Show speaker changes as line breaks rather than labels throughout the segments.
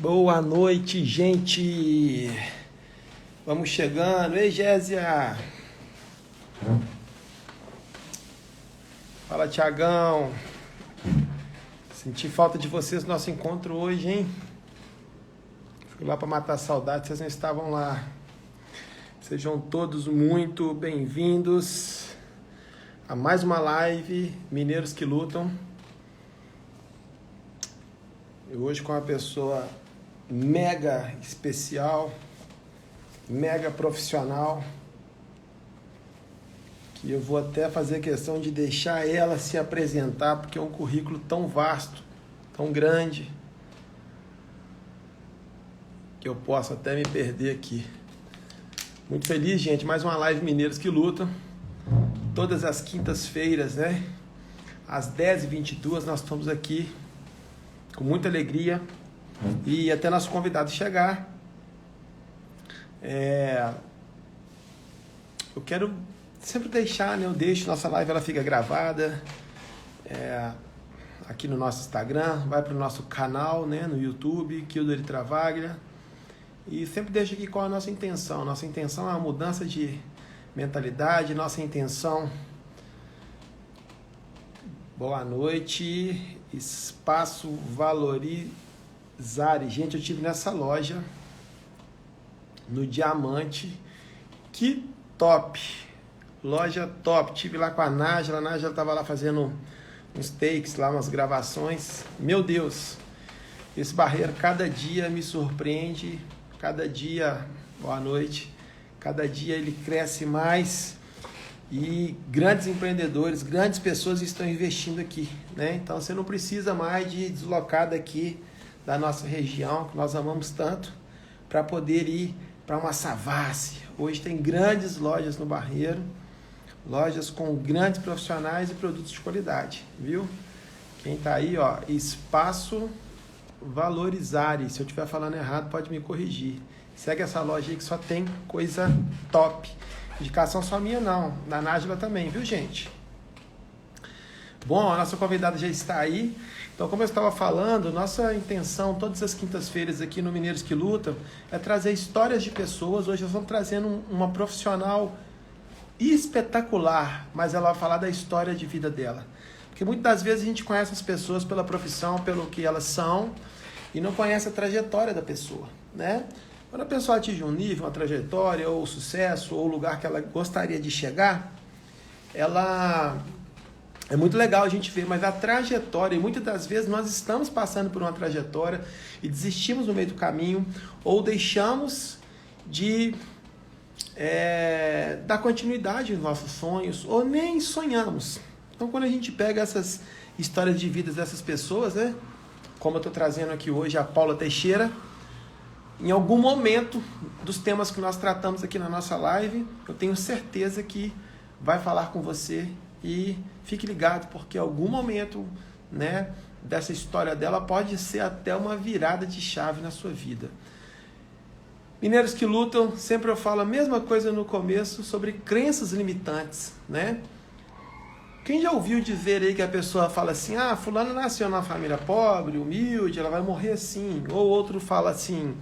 Boa noite, gente. Vamos chegando. Ei, Gésia. Fala, Tiagão. Senti falta de vocês no nosso encontro hoje, hein? Fui lá para matar a saudade, vocês não estavam lá. Sejam todos muito bem-vindos a mais uma live Mineiros que Lutam. E hoje com uma pessoa mega especial, mega profissional, que eu vou até fazer questão de deixar ela se apresentar, porque é um currículo tão vasto, tão grande, que eu posso até me perder aqui. Muito feliz, gente, mais uma live Mineiros que Lutam, todas as quintas-feiras, né? Às 10h22 nós estamos aqui, com muita alegria, e até nosso convidado chegar. Eu quero sempre deixar, né? Eu deixo, nossa live ela fica gravada aqui no nosso Instagram, vai para o nosso canal, né? No YouTube, Kildare Travaglia, e sempre deixo aqui qual é a nossa intenção. Nossa intenção é uma mudança de mentalidade, nossa intenção... Boa noite, Espaço Valorizare. Gente, eu estive nessa loja, no Diamante, que top, loja top. Estive lá com a Nájila estava lá fazendo uns takes, lá umas gravações. Meu Deus, esse barreiro cada dia me surpreende, cada dia, boa noite, cada dia ele cresce mais. E grandes empreendedores, grandes pessoas estão investindo aqui, né? Então você não precisa mais de deslocar daqui da nossa região, que nós amamos tanto, para poder ir para uma Savassi. Hoje tem grandes lojas no Barreiro, lojas com grandes profissionais e produtos de qualidade, viu? Quem tá aí, ó, Espaço Valorizare. Se eu estiver falando errado, pode me corrigir. Segue essa loja aí que só tem coisa top. Indicação só minha não, da Nájila também, viu, gente? Bom, a nossa convidada já está aí. Então, como eu estava falando, nossa intenção todas as quintas-feiras aqui no Mineiros que Lutam é trazer histórias de pessoas. Hoje nós estamos trazendo uma profissional espetacular, mas ela vai falar da história de vida dela. Porque muitas das vezes a gente conhece as pessoas pela profissão, pelo que elas são, e não conhece a trajetória da pessoa, né? Quando a pessoa atinge um nível, uma trajetória, ou sucesso, ou o lugar que ela gostaria de chegar, ela... É muito legal a gente ver, mas a trajetória, e muitas das vezes nós estamos passando por uma trajetória e desistimos no meio do caminho, ou deixamos de dar continuidade aos nossos sonhos, ou nem sonhamos. Então, quando a gente pega essas histórias de vida dessas pessoas, né, como eu estou trazendo aqui hoje a Paula Teixeira, em algum momento dos temas que nós tratamos aqui na nossa live, eu tenho certeza que vai falar com você, e fique ligado, porque em algum momento, né, dessa história dela pode ser até uma virada de chave na sua vida. Mineiros que Lutam, sempre eu falo a mesma coisa no começo sobre crenças limitantes, né? Quem já ouviu dizer aí que a pessoa fala assim, fulano nasceu numa família pobre, humilde, ela vai morrer assim. Ou outro fala assim,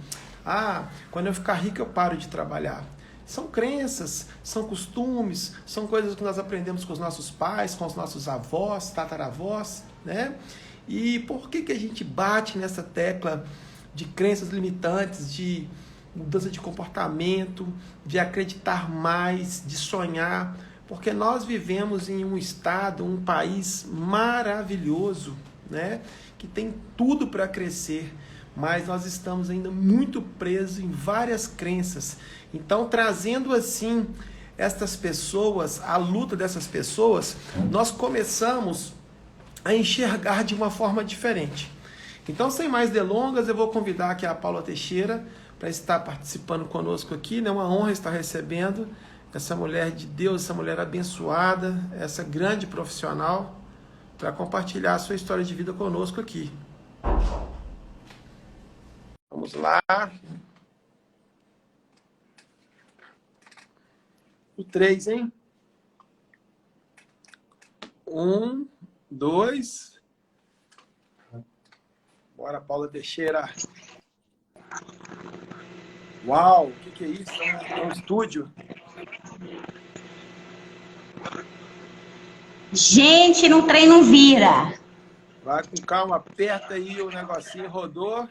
quando eu ficar rico eu paro de trabalhar. São crenças, são costumes, são coisas que nós aprendemos com os nossos pais, com os nossos avós, tataravós, né? E por que a gente bate nessa tecla de crenças limitantes, de mudança de comportamento, de acreditar mais, de sonhar? Porque nós vivemos em um estado, um país maravilhoso, né? Que tem tudo para crescer, mas nós estamos ainda muito presos em várias crenças. Então, trazendo assim estas pessoas, a luta dessas pessoas, nós começamos a enxergar de uma forma diferente. Então, sem mais delongas, eu vou convidar aqui a Paula Teixeira para estar participando conosco aqui, né? Uma honra estar recebendo essa mulher de Deus, essa mulher abençoada, essa grande profissional, para compartilhar a sua história de vida conosco aqui. Vamos lá. O 3, hein? 1, 2. Bora, Paula Teixeira. Uau, o que é isso? É um estúdio?
Gente, no trem não vira.
Vai com calma, aperta aí o negocinho, rodou.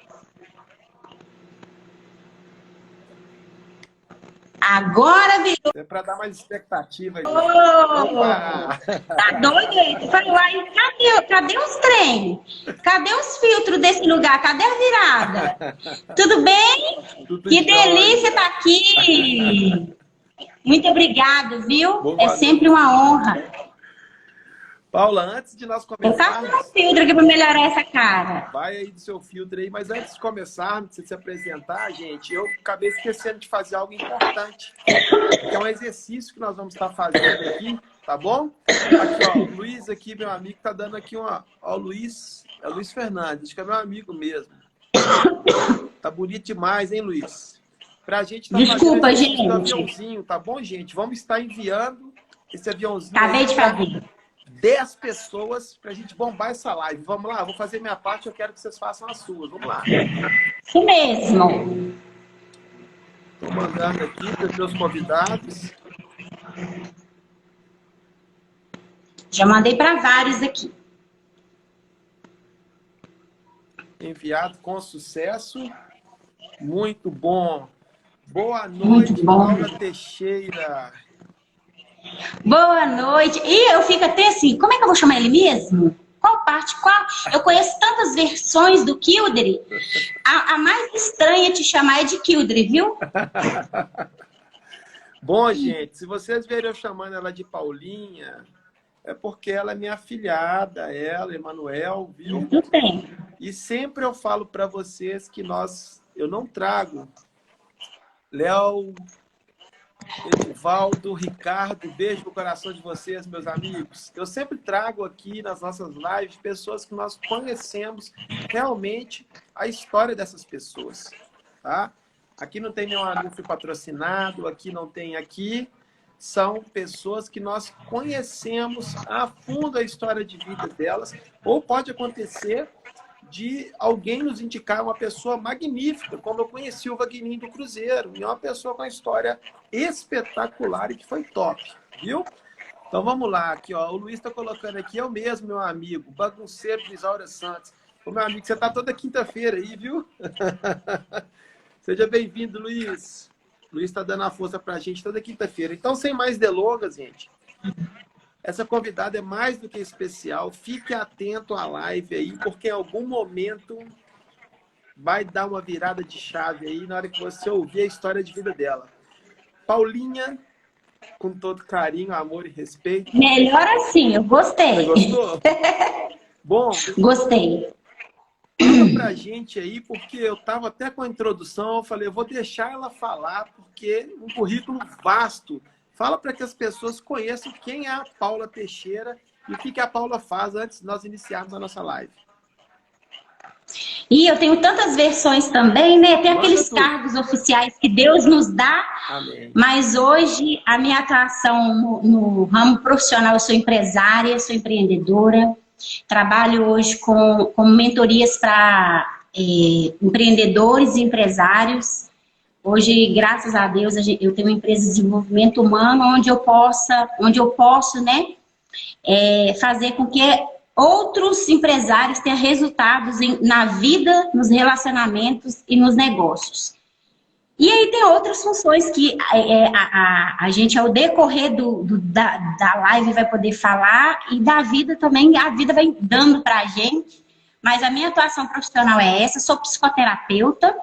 Agora virou.
É para dar mais expectativa aí.
Tá
Opa!
doido, hein? Tu falou aí, cadê os trem? Cadê os filtros desse lugar? Cadê a virada? Tudo bem?
Tudo
Que delícia
jóia.
estar aqui. Muito obrigado, viu? É
Boa
sempre
noite.
uma honra.
Paula, antes de nós
Vou passar um
começarmos,
filtro aqui para melhorar essa cara.
vai aí do seu filtro aí, mas antes de começarmos, de você se apresentar, gente, eu acabei esquecendo de fazer algo importante, que é um exercício que nós vamos estar fazendo aqui, tá bom? Aqui, ó, o Luiz aqui, meu amigo, tá dando aqui uma... Ó, o Luiz, é o Luiz Fernandes, acho que é meu amigo mesmo. Tá bonito demais, hein, Luiz? Pra gente estar fazendo
Desculpa,
exercício do
gente.
aviãozinho, tá bom, gente? Vamos estar enviando esse aviãozinho
Acabei
aí
de
para
fazer.
10 pessoas pra gente bombar essa live. Vamos lá, vou fazer minha parte, eu quero que vocês façam as suas. Vamos lá.
Isso mesmo.
Estou mandando aqui para os meus convidados.
Já mandei para vários aqui.
Enviado com sucesso. Muito bom. Boa
Muito
noite,
bom.
Paula Teixeira.
Boa noite. E eu fico até assim, como é que eu vou chamar ele mesmo? Qual parte? Qual? Eu conheço tantas versões do Kildare. A mais estranha te chamar é de Kildare, viu?
Bom, gente, se vocês verem eu chamando ela de Paulinha, é porque ela é minha afilhada, ela, Emanuel, viu?
Tudo bem.
E sempre eu falo para vocês que eu não trago Léo, Edivaldo, Ricardo, beijo no coração de vocês, meus amigos. Eu sempre trago aqui nas nossas lives pessoas que nós conhecemos realmente a história dessas pessoas, tá? Aqui não tem nenhum anúncio patrocinado, aqui não tem aqui. São pessoas que nós conhecemos a fundo a história de vida delas, ou pode acontecer de alguém nos indicar uma pessoa magnífica, como eu conheci o Vagninho do Cruzeiro, e é uma pessoa com uma história espetacular e que foi top, viu? Então vamos lá, aqui ó, o Luiz está colocando aqui, eu mesmo, meu amigo, bagunceiro de Isaura Santos. Ô, meu amigo, você está toda quinta-feira aí, viu? Seja bem-vindo, Luiz. O Luiz está dando a força para a gente toda quinta-feira. Então, sem mais delongas, gente, essa convidada é mais do que especial. Fique atento à live aí, porque em algum momento vai dar uma virada de chave aí na hora que você ouvir a história de vida dela. Paulinha, com todo carinho, amor e respeito.
Melhor assim, eu
Você
gostei.
gostou? Bom,
Gostei.
fala pra gente aí, porque eu tava até com a introdução, eu falei, eu vou deixar ela falar, porque um currículo vasto. Fala para que as pessoas conheçam quem é a Paula Teixeira e o que a Paula faz antes de nós iniciarmos a nossa live.
E eu tenho tantas versões também, né? Tem
Manda
aqueles
tudo.
cargos oficiais que Deus nos dá,
Amém.
mas hoje a minha atuação no ramo profissional, eu sou empresária, sou empreendedora, trabalho hoje com mentorias para empreendedores e empresários. Hoje, graças a Deus, eu tenho uma empresa de desenvolvimento humano onde eu posso, né, fazer com que outros empresários tenham resultados na vida, nos relacionamentos e nos negócios. E aí tem outras funções que a gente, ao decorrer da live, vai poder falar, e da vida também, a vida vai dando para a gente. Mas a minha atuação profissional é essa, sou psicoterapeuta,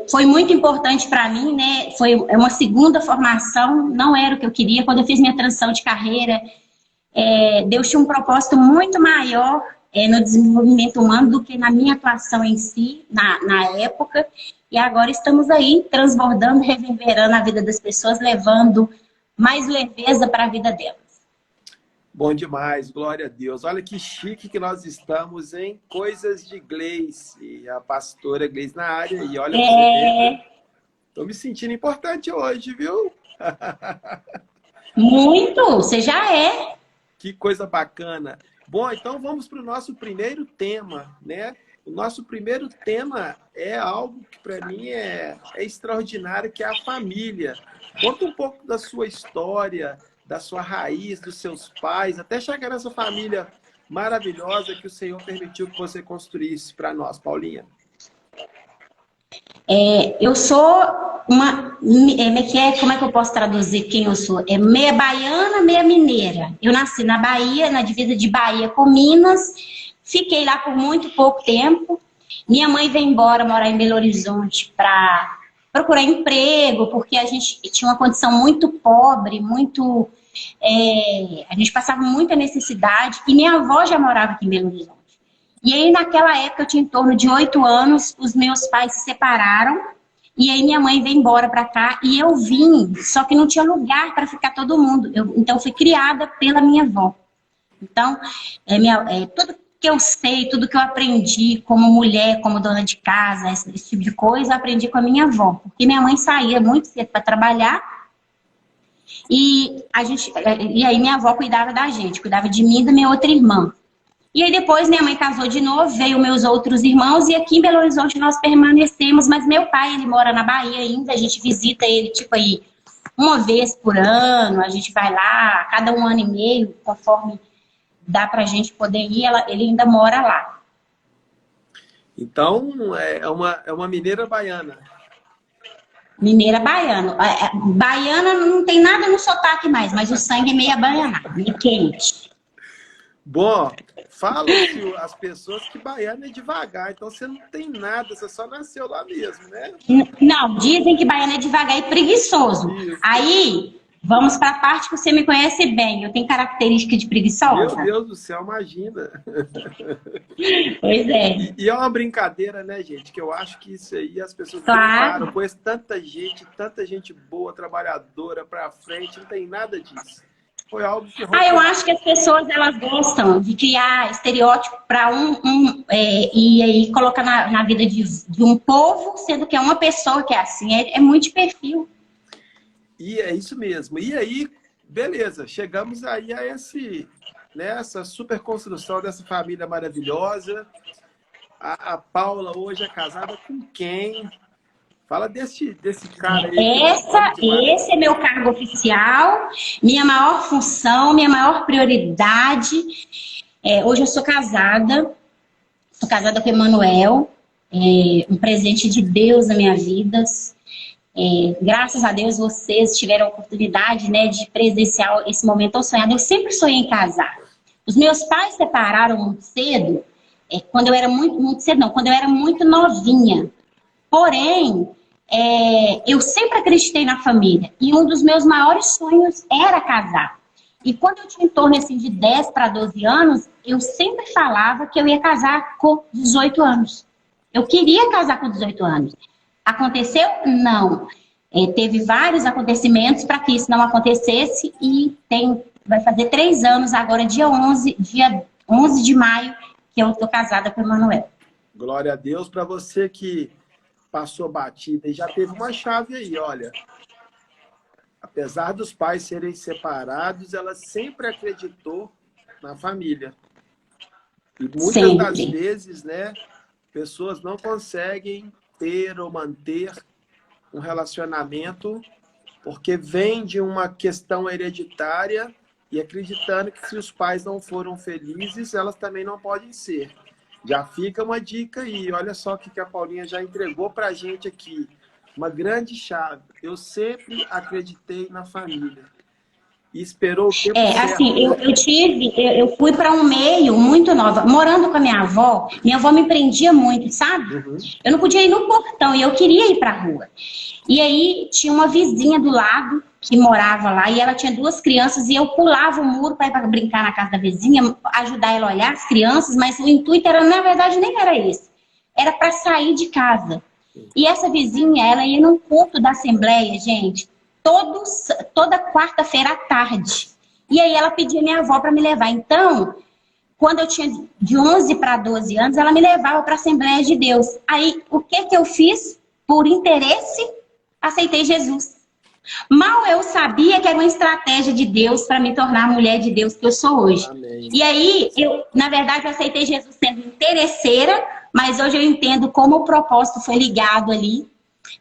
foi muito importante para mim, né? Foi uma segunda formação, não era o que eu queria. Quando eu fiz minha transição de carreira, Deus tinha um propósito muito maior no desenvolvimento humano do que na minha atuação em si, na época. E agora estamos aí, transbordando, reverberando a vida das pessoas, levando mais leveza para a vida delas.
Bom demais, glória a Deus. Olha que chique que nós estamos em Coisas de Gleice, a pastora Gleice na área. E olha, estou me sentindo importante hoje, viu?
Muito, você já é.
Que coisa bacana. Bom, então vamos para o nosso primeiro tema, né? O nosso primeiro tema é algo que para mim é extraordinário, que é a família. Conta um pouco da sua história, da sua raiz, dos seus pais, até chegar nessa família maravilhosa que o Senhor permitiu que você construísse para nós, Paulinha.
Eu sou como é que eu posso traduzir quem eu sou? É meia baiana, meia mineira. Eu nasci na Bahia, na divisa de Bahia com Minas, fiquei lá por muito pouco tempo. Minha mãe veio embora morar em Belo Horizonte para procurar emprego, porque a gente tinha uma condição muito pobre, a gente passava muita necessidade, e minha avó já morava aqui em Belo Horizonte. E aí, naquela época, eu tinha em torno de 8 anos, os meus pais se separaram, e aí minha mãe veio embora para cá, e eu vim, só que não tinha lugar para ficar todo mundo. Então, eu fui criada pela minha avó. Então, tudo que eu sei, tudo que eu aprendi como mulher, como dona de casa, esse tipo de coisa, eu aprendi com a minha avó. Porque minha mãe saía muito cedo para trabalhar, e aí minha avó cuidava da gente, cuidava de mim e da minha outra irmã. E aí depois minha mãe casou de novo, veio meus outros irmãos, e aqui em Belo Horizonte nós permanecemos, mas meu pai, ele mora na Bahia ainda, a gente visita ele, tipo aí, uma vez por ano, a gente vai lá, a cada 1 ano e meio, conforme dá pra gente poder ir, ele ainda mora lá.
Então, é uma mineira baiana.
Mineira baiana. Baiana não tem nada no sotaque mais, mas o sangue é meio baianado, meio quente.
Bom, falam as pessoas que baiano é devagar, então você não tem nada, você só nasceu lá mesmo, né?
Não, dizem que baiano é devagar e preguiçoso. Isso. Aí, vamos para a parte que você me conhece bem. Eu tenho característica de preguiçosa?
Meu Deus do céu, imagina.
Pois é.
E é uma brincadeira, né, gente? Que eu acho que isso aí as pessoas
claro.
Eu conheço tanta gente boa, trabalhadora, pra frente, não tem nada disso. Foi algo que...
eu acho que as pessoas, elas gostam de criar estereótipo para e aí colocar na vida de um povo, sendo que é uma pessoa que é assim, é muito de perfil.
E é isso mesmo. E aí, beleza, chegamos aí a essa super construção dessa família maravilhosa. A Paula hoje é casada com quem? Fala desse cara aí.
Esse é meu cargo oficial, minha maior função, minha maior prioridade. Hoje eu sou casada com o Emanuel, um presente de Deus na minha vida. Graças a Deus vocês tiveram a oportunidade, né, de presenciar esse momento tão sonhado. Eu sempre sonhei em casar. Os meus pais se separaram muito cedo, quando eu era muito cedo não, quando eu era muito novinha. Porém, eu sempre acreditei na família. E um dos meus maiores sonhos era casar. E quando eu tinha em torno assim, de 10 para 12 anos, eu sempre falava que eu ia casar com 18 anos. Eu queria casar com 18 anos. Aconteceu? Não. Teve vários acontecimentos para que isso não acontecesse. E vai fazer 3 anos agora, dia 11 de maio, que eu estou casada com o Emanuel.
Glória a Deus. Para você que passou batida e já teve uma chave aí, olha. Apesar dos pais serem separados, ela sempre acreditou na família. E muitas das vezes, né, pessoas não conseguem ter ou manter um relacionamento porque vem de uma questão hereditária e acreditando que se os pais não foram felizes, elas também não podem ser. Já fica uma dica aí, olha só o que a Paulinha já entregou pra gente aqui. Uma grande chave. Eu sempre acreditei na família. E esperou o tempo certo.
Assim, eu fui para um meio muito nova. Morando com a minha avó me prendia muito, sabe?
Uhum.
Eu não podia ir no portão e eu queria ir para a rua. E aí tinha uma vizinha do lado que morava lá e ela tinha 2 crianças e eu pulava o muro para ir para brincar na casa da vizinha, ajudar ela a olhar as crianças, mas o intuito era, na verdade, nem era esse. Era para sair de casa. E essa vizinha, ela ia num culto da Assembleia, gente, toda quarta-feira à tarde. E aí ela pedia minha avó para me levar. Então, quando eu tinha de 11 para 12 anos, ela me levava para a Assembleia de Deus. Aí, o que eu fiz? Por interesse, aceitei Jesus. Mal eu sabia que era uma estratégia de Deus para me tornar a mulher de Deus que eu sou hoje.
Amém.
E aí, na verdade, eu aceitei Jesus sendo interesseira, mas hoje eu entendo como o propósito foi ligado ali.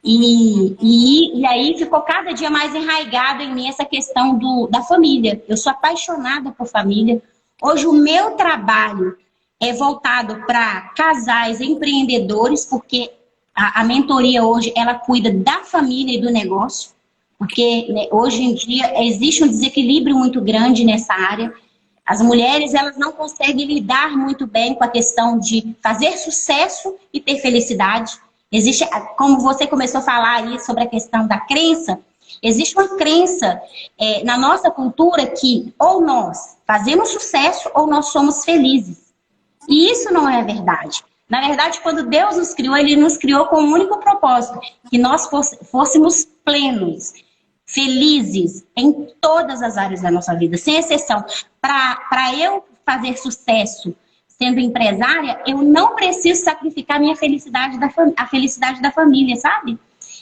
E aí ficou cada dia mais enraizado em mim essa questão da família. Eu sou apaixonada por família. Hoje o meu trabalho é voltado para casais empreendedores, porque a mentoria hoje ela cuida da família e do negócio, porque né, hoje em dia existe um desequilíbrio muito grande nessa área. As mulheres elas não conseguem lidar muito bem com a questão de fazer sucesso e ter felicidade. Existe, como você começou a falar aí sobre a questão da crença, existe uma crença na nossa cultura que ou nós fazemos sucesso ou nós somos felizes. E isso não é verdade. Na verdade, quando Deus nos criou, Ele nos criou com um único propósito, que nós fôssemos plenos, felizes em todas as áreas da nossa vida, sem exceção. Para eu fazer sucesso sendo empresária, eu não preciso sacrificar minha felicidade, a felicidade da família, sabe?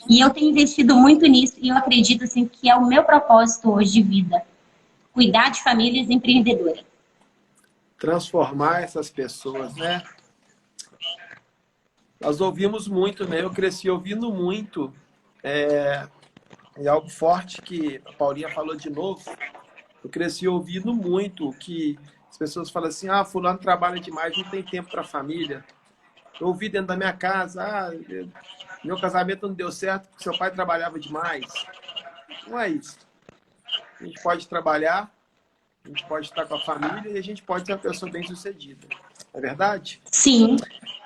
E eu tenho investido muito nisso e eu acredito assim, que é o meu propósito hoje de vida. Cuidar de famílias empreendedoras.
Transformar essas pessoas, né? Nós ouvimos muito, né? Eu cresci ouvindo muito. É algo forte que a Paulinha falou de novo. Eu cresci ouvindo muito que as pessoas falam assim, fulano trabalha demais, não tem tempo para a família. Eu ouvi dentro da minha casa, meu casamento não deu certo porque seu pai trabalhava demais. Não é isso. A gente pode trabalhar, a gente pode estar com a família e a gente pode ser uma pessoa bem-sucedida. É verdade?
Sim.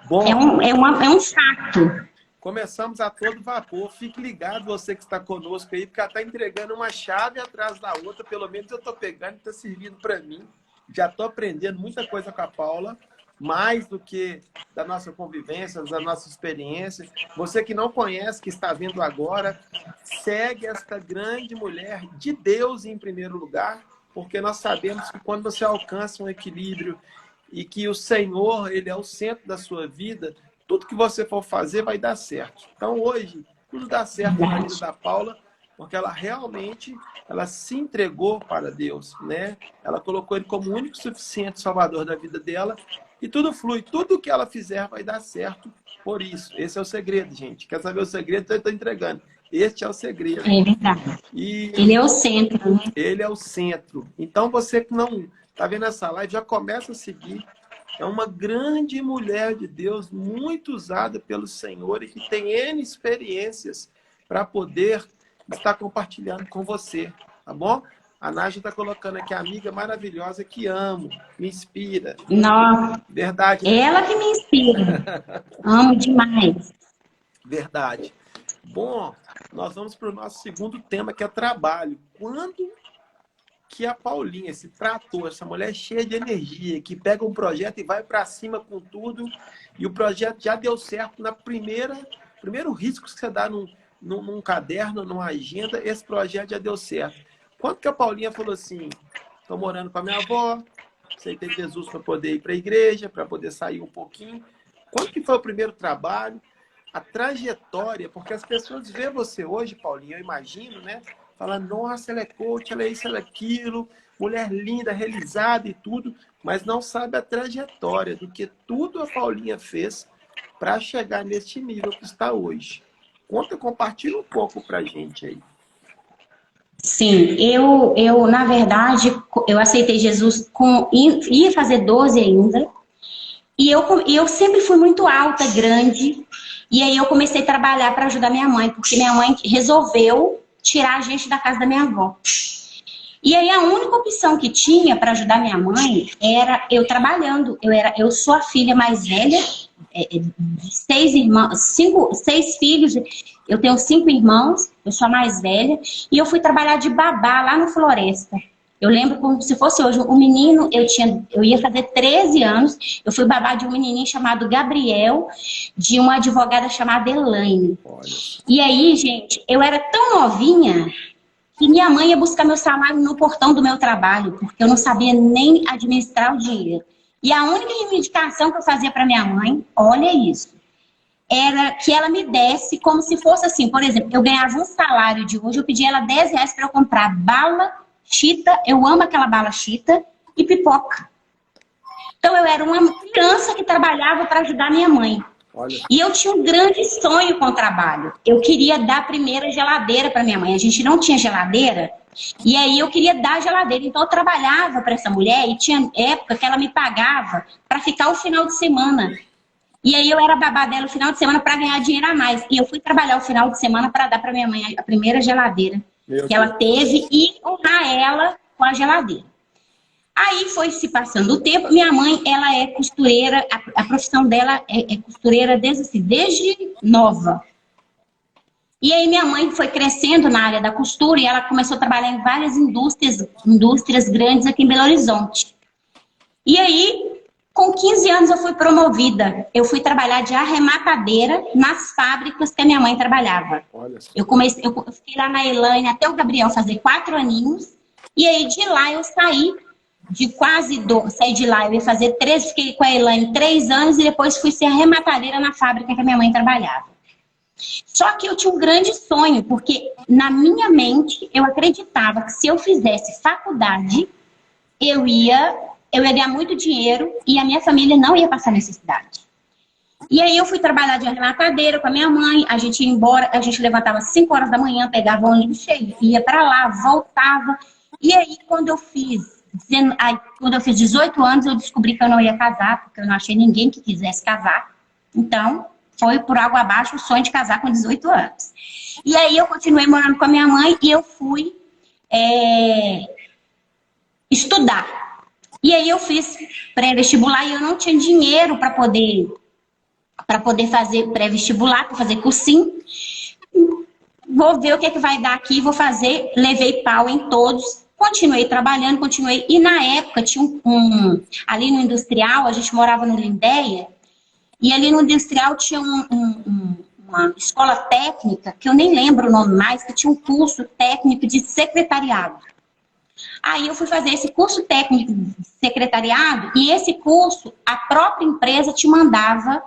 Bom,
é um fato.
Começamos a todo vapor. Fique ligado, você que está conosco aí, porque ela está entregando uma chave atrás da outra. Pelo menos eu estou pegando e está servindo para mim. Já estou aprendendo muita coisa com a Paula, mais do que da nossa convivência, da nossa experiência. Você que não conhece, que está vendo agora, segue esta grande mulher de Deus em primeiro lugar, porque nós sabemos que quando você alcança um equilíbrio e que o Senhor, Ele é o centro da sua vida, tudo que você for fazer vai dar certo. Então, hoje, tudo dá certo na vida da Paula, porque ela realmente se entregou para Deus, né? Ela colocou Ele como o único e suficiente salvador da vida dela e tudo flui. Tudo que ela fizer vai dar certo por isso. Esse é o segredo, gente. Quer saber o segredo? Então, eu estou entregando. Este é o segredo.
É verdade. Ele é o centro, né?
Ele é o centro. Então, você que não está vendo essa live, já começa a seguir. É uma grande mulher de Deus, muito usada pelo Senhor e que tem N experiências para poder estar compartilhando com você, tá bom? A Nádia está colocando aqui, amiga maravilhosa que amo, me inspira.
Nossa,
verdade. Né?
Ela que me inspira. Amo demais.
Verdade. Bom, nós vamos para o nosso segundo tema, que é trabalho. Quando que a Paulinha, esse trator, essa mulher cheia de energia, que pega um projeto e vai para cima com tudo, e o projeto já deu certo na primeiro risco que você dá num caderno, numa agenda, esse projeto já deu certo. Quando que a Paulinha falou assim, estou morando com a minha avó, aceitei Jesus para poder ir para a igreja, para poder sair um pouquinho. Quando que foi o primeiro trabalho? A trajetória, porque as pessoas veem você hoje, Paulinha, eu imagino, né? Fala, nossa, ela é coach, ela é isso, ela é aquilo, mulher linda, realizada e tudo, mas não sabe a trajetória do que tudo a Paulinha fez para chegar neste nível que está hoje. Compartilha um pouco para a gente aí.
Sim, eu na verdade, eu aceitei Jesus ia fazer 12 ainda, e eu sempre fui muito alta, grande, e aí eu comecei a trabalhar para ajudar minha mãe, porque minha mãe resolveu tirar a gente da casa da minha avó. E aí a única opção que tinha para ajudar minha mãe era eu trabalhando. Eu sou a filha mais velha, de 6 filhos, eu tenho 5 irmãos, eu sou a mais velha, e eu fui trabalhar de babá lá no Floresta. Eu lembro como se fosse hoje, um menino, eu ia fazer 13 anos, eu fui babá de um menininho chamado Gabriel, de uma advogada chamada Elaine. E aí, gente, eu era tão novinha que minha mãe ia buscar meu salário no portão do meu trabalho, porque eu não sabia nem administrar o dinheiro. E a única reivindicação que eu fazia para minha mãe, olha isso, era que ela me desse como se fosse assim, por exemplo, eu ganhava um salário de hoje, eu pedi ela R$10 para eu comprar bala, chita, eu amo aquela bala chita, e pipoca. Então eu era uma criança que trabalhava para ajudar minha mãe.
Olha.
E eu tinha um grande sonho com o trabalho. Eu queria dar a primeira geladeira para minha mãe. A gente não tinha geladeira, e aí eu queria dar a geladeira. Então eu trabalhava para essa mulher, e tinha época que ela me pagava para ficar o final de semana. E aí eu era babá dela o final de semana para ganhar dinheiro a mais. E eu fui trabalhar o final de semana para dar para minha mãe a primeira geladeira que ela teve e honrar ela com a geladeira. Aí foi se passando o tempo. Minha mãe, ela é costureira, a profissão dela é costureira desde nova. E aí minha mãe foi crescendo na área da costura e ela começou a trabalhar em várias indústrias grandes aqui em Belo Horizonte. E aí, com 15 anos eu fui promovida. Eu fui trabalhar de arrematadeira nas fábricas que a minha mãe trabalhava. Eu fiquei lá na Elaine até o Gabriel fazer 4 aninhos. E aí de lá eu saí saí de lá, eu ia fazer 13, fiquei com a Elaine 3 anos e depois fui ser arrematadeira na fábrica que a minha mãe trabalhava. Só que eu tinha um grande sonho, porque na minha mente eu acreditava que se eu fizesse faculdade, eu ia ganhar muito dinheiro e a minha família não ia passar necessidade. E aí eu fui trabalhar de arrematadeira com a minha mãe, a gente ia embora, a gente levantava às 5 horas da manhã, pegava o ônibus cheio, ia pra lá, voltava. E aí quando eu fiz 18 anos, eu descobri que eu não ia casar, porque eu não achei ninguém que quisesse casar. Então, foi por água abaixo o sonho de casar com 18 anos. E aí eu continuei morando com a minha mãe e eu fui estudar. E aí eu fiz pré-vestibular e eu não tinha dinheiro para poder fazer pré-vestibular, para fazer cursinho. Vou ver o que é que vai dar aqui, vou fazer. Levei pau em todos. Continuei trabalhando, e na época tinha ali no Industrial, a gente morava no Lindéia, e ali no Industrial tinha uma escola técnica, que eu nem lembro o nome mais, que tinha um curso técnico de secretariado. Aí eu fui fazer esse curso técnico de secretariado, e esse curso, a própria empresa te mandava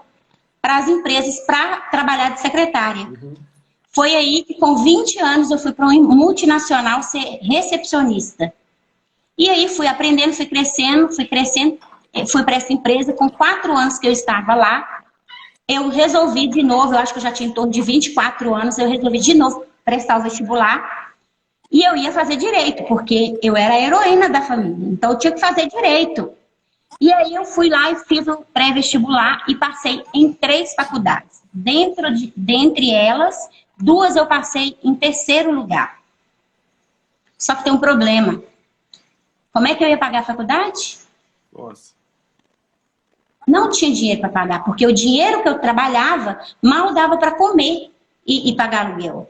para as empresas para trabalhar de secretária. Uhum. Foi aí que, com 20 anos, eu fui para uma multinacional ser recepcionista. E aí fui aprendendo, fui crescendo, fui para essa empresa. Com 4 anos que eu estava lá, eu resolvi de novo, eu acho que eu já tinha em torno de 24 anos, eu resolvi de novo prestar o vestibular. E eu ia fazer direito, porque eu era a heroína da família, então eu tinha que fazer direito. E aí eu fui lá e fiz o pré-vestibular e passei em 3 faculdades. Dentre elas, 2 eu passei em 3º lugar. Só que tem um problema. Como é que eu ia pagar a faculdade?
Nossa.
Não tinha dinheiro para pagar, porque o dinheiro que eu trabalhava mal dava para comer e pagar aluguel.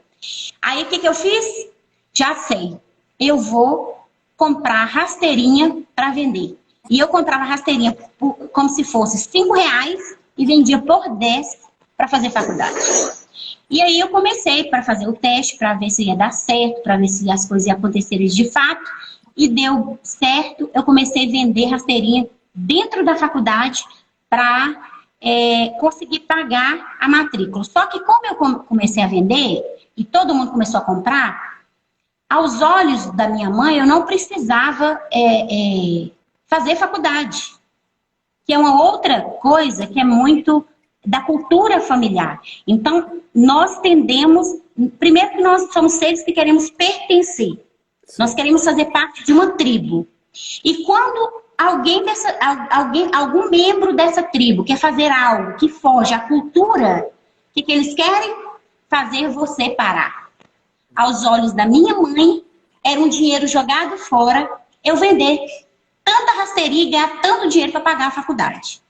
Aí o que eu fiz? Já sei. Eu vou comprar rasteirinha para vender. E eu comprava rasteirinha como se fosse R$5 e vendia por 10 para fazer faculdade. E aí eu comecei para fazer o teste, para ver se ia dar certo, para ver se as coisas iam acontecer de fato. E deu certo, eu comecei a vender rasteirinha dentro da faculdade para conseguir pagar a matrícula. Só que como eu comecei a vender e todo mundo começou a comprar, aos olhos da minha mãe eu não precisava fazer faculdade. Que é uma outra coisa que é muito da cultura familiar. Então, nós tendemos... Primeiro que nós somos seres que queremos pertencer. Nós queremos fazer parte de uma tribo. E quando algum membro dessa tribo quer fazer algo que foge à cultura, o que eles querem? Fazer você parar. Aos olhos da minha mãe, era um dinheiro jogado fora, eu vender tanta rasteirinha e ganhar tanto dinheiro para pagar a faculdade.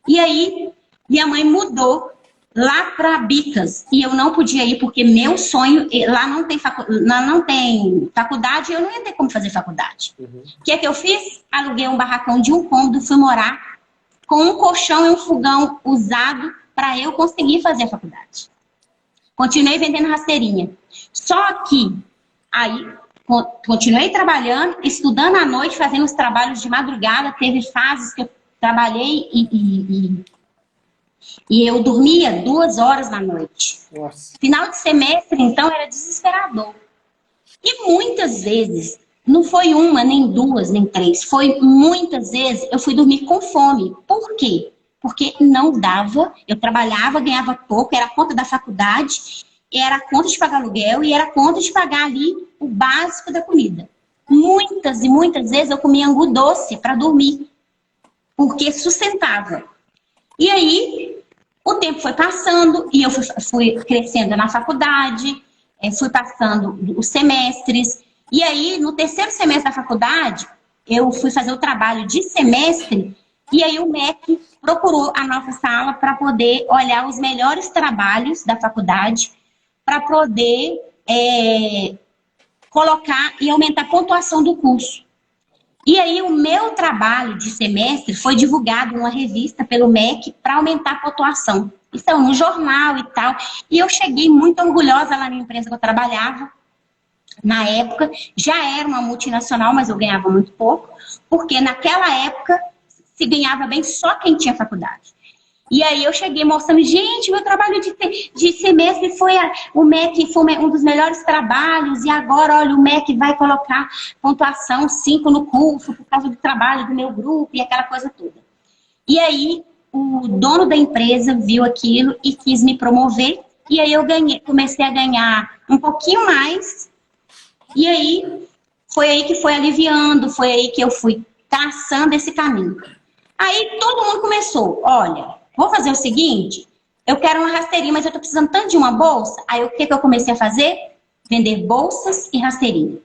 E aí, minha mãe mudou lá para Bicas. E eu não podia ir porque meu sonho... Lá não tem faculdade, eu não ia ter como fazer faculdade. O que é que eu fiz? Aluguei um barracão de um cômodo, fui morar com um colchão e um fogão usado para eu conseguir fazer a faculdade. Continuei vendendo rasteirinha. Só que aí continuei trabalhando, estudando à noite, fazendo os trabalhos de madrugada. Teve fases que eu trabalhei E eu dormia 2 horas na noite.
Nossa.
Final de semestre, então, era desesperador. E muitas vezes, não foi uma, nem duas, nem três, foi muitas vezes eu fui dormir com fome. Por quê? Porque não dava, eu trabalhava, ganhava pouco, era a conta da faculdade, era a conta de pagar aluguel e era a conta de pagar ali o básico da comida. Muitas e muitas vezes eu comia angu doce para dormir, porque sustentava. E aí, o tempo foi passando e eu fui crescendo na faculdade, fui passando os semestres. E aí, no terceiro semestre da faculdade, eu fui fazer o trabalho de semestre e aí o MEC procurou a nossa sala para poder olhar os melhores trabalhos da faculdade para poder colocar e aumentar a pontuação do curso. E aí o meu trabalho de semestre foi divulgado em uma revista pelo MEC para aumentar a pontuação. Isso é no jornal e tal. E eu cheguei muito orgulhosa lá na empresa que eu trabalhava. Na época, já era uma multinacional, mas eu ganhava muito pouco, porque naquela época se ganhava bem só quem tinha faculdade. E aí eu cheguei mostrando, gente, meu trabalho de semestre foi o MEC foi um dos melhores trabalhos, e agora, olha, o MEC vai colocar pontuação 5 no curso por causa do trabalho do meu grupo e aquela coisa toda. E aí o dono da empresa viu aquilo e quis me promover, e aí eu comecei a ganhar um pouquinho mais, e aí foi aí que foi aliviando, foi aí que eu fui traçando esse caminho. Aí todo mundo começou, olha, vou fazer o seguinte, eu quero uma rasteirinha, mas eu tô precisando tanto de uma bolsa. Aí o que eu comecei a fazer? Vender bolsas e rasteirinha.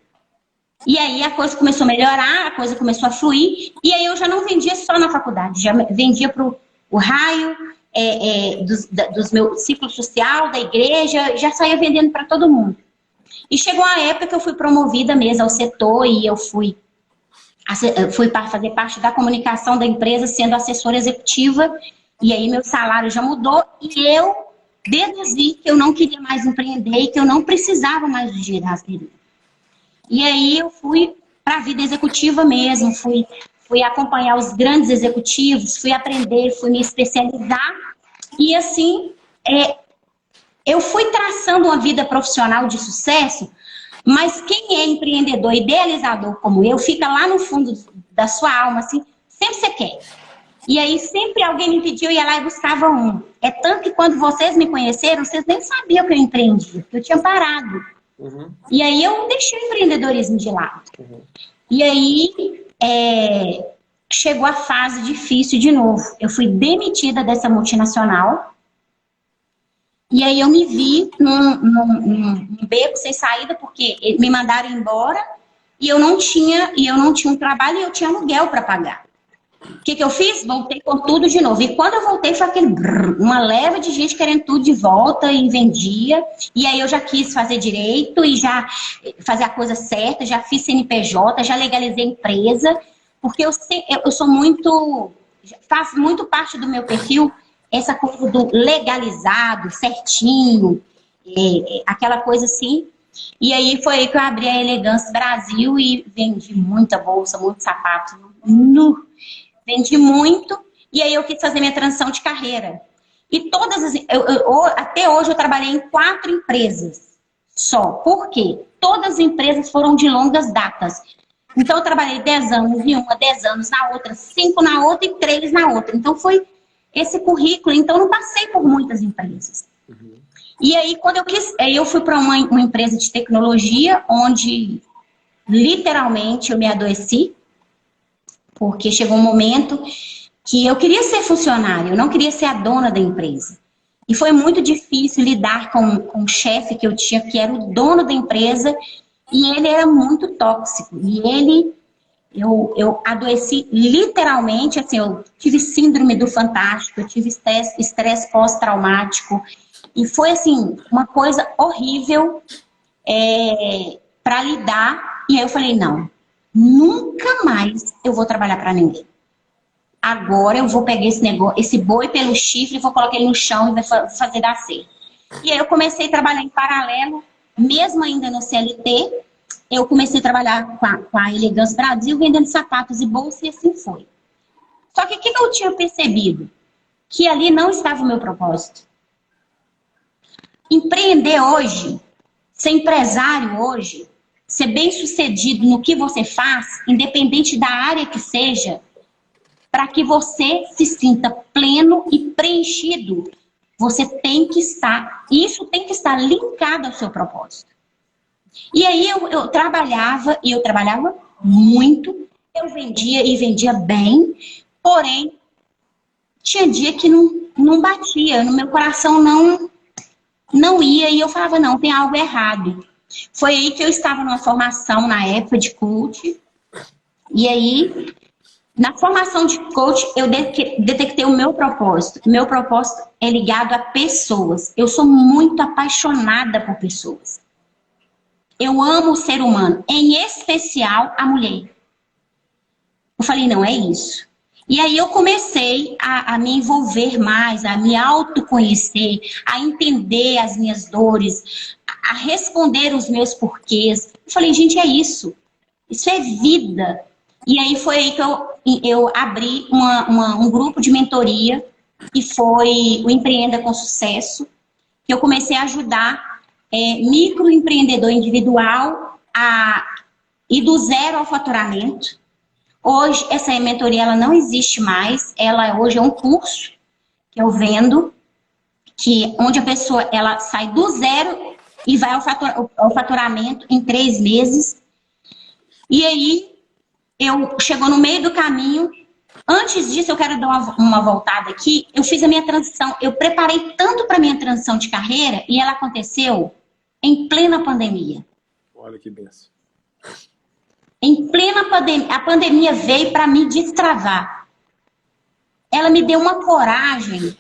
E aí a coisa começou a melhorar, a coisa começou a fluir, e aí eu já não vendia só na faculdade, já vendia pro o raio, dos meu ciclo social, da igreja, já saía vendendo para todo mundo. E chegou a época que eu fui promovida mesmo ao setor e eu fui para fazer parte da comunicação da empresa, sendo assessora executiva, e aí meu salário já mudou e eu deduzi que eu não queria mais empreender e que eu não precisava mais do dinheiro da rasteirinha. E aí eu fui para a vida executiva mesmo, fui acompanhar os grandes executivos, fui aprender, fui me especializar e assim eu fui traçando uma vida profissional de sucesso, mas quem é empreendedor, idealizador como eu, fica lá no fundo da sua alma, assim, sempre você quer. E aí sempre alguém me pediu, eu ia lá e buscava um. É tanto que quando vocês me conheceram, vocês nem sabiam que eu empreendia, que eu tinha parado. Uhum. E aí eu deixei o empreendedorismo de lado. Uhum. E aí chegou a fase difícil de novo. Eu fui demitida dessa multinacional. E aí eu me vi num beco sem saída, porque me mandaram embora e eu não tinha um trabalho e eu tinha aluguel para pagar. O que eu fiz? Voltei com tudo de novo. E quando eu voltei, foi uma leva de gente querendo tudo de volta e vendia. E aí eu já quis fazer direito e já fazer a coisa certa, já fiz CNPJ, já legalizei a empresa, porque eu sou muito... Faz muito parte do meu perfil essa coisa do legalizado, certinho, aquela coisa assim. E aí foi aí que eu abri a Elegance Brasil e vendi muita bolsa, muito sapato. Vendi muito, e aí eu quis fazer minha transição de carreira. E até hoje eu trabalhei em 4 empresas só. Por quê? Todas as empresas foram de longas datas. Então eu trabalhei 10 anos em uma, 10 anos na outra, 5 na outra e 3 na outra. Então foi esse currículo, então eu não passei por muitas empresas. Uhum. E aí quando eu fui para uma empresa de tecnologia, onde literalmente eu me adoeci, porque chegou um momento que eu queria ser funcionária, eu não queria ser a dona da empresa. E foi muito difícil lidar com o chefe que eu tinha, que era o dono da empresa, e ele era muito tóxico. E eu adoeci literalmente, assim, eu tive síndrome do fantástico, eu tive estresse pós-traumático, e foi, assim, uma coisa horrível para lidar. E aí eu falei, não, nunca mais eu vou trabalhar para ninguém. Agora eu vou pegar esse boi pelo chifre, vou colocar ele no chão e vai fazer dar certo. E aí eu comecei a trabalhar em paralelo, mesmo ainda no CLT, eu comecei a trabalhar com a Elegance Brasil, vendendo sapatos e bolsas, e assim foi. Só que o que eu tinha percebido? que ali não estava o meu propósito. Empreender hoje, ser empresário hoje, ser bem-sucedido no que você faz, independente da área que seja, para que você se sinta pleno e preenchido, você tem que estar, isso tem que estar linkado ao seu propósito. E aí eu trabalhava, e eu trabalhava muito, eu vendia e vendia bem, porém, tinha dia que não batia, no meu coração não ia, e eu falava, não, tem algo errado. Foi aí que eu estava numa formação na época de coach, e aí, na formação de coach, eu detectei o meu propósito. O meu propósito é ligado a pessoas. Eu sou muito apaixonada por pessoas. Eu amo o ser humano, em especial a mulher. Eu falei, não, é isso. E aí eu comecei a me envolver mais, a me autoconhecer, a entender as minhas dores, a responder os meus porquês. Eu falei, gente, é isso. Isso é vida. E aí foi aí que eu abri um grupo de mentoria, que foi o Empreenda com Sucesso, que eu comecei a ajudar microempreendedor individual a ir do zero ao faturamento. Hoje, essa mentoria ela não existe mais, ela hoje é um curso que eu vendo, onde a pessoa ela sai do zero e vai ao faturamento em 3 meses. E aí, chegou no meio do caminho. Antes disso, eu quero dar uma voltada aqui. Eu fiz a minha transição, eu preparei tanto para minha transição de carreira e ela aconteceu em plena pandemia.
Olha que benção.
Em plena pandemia, a pandemia veio para me destravar. Ela me deu uma coragem,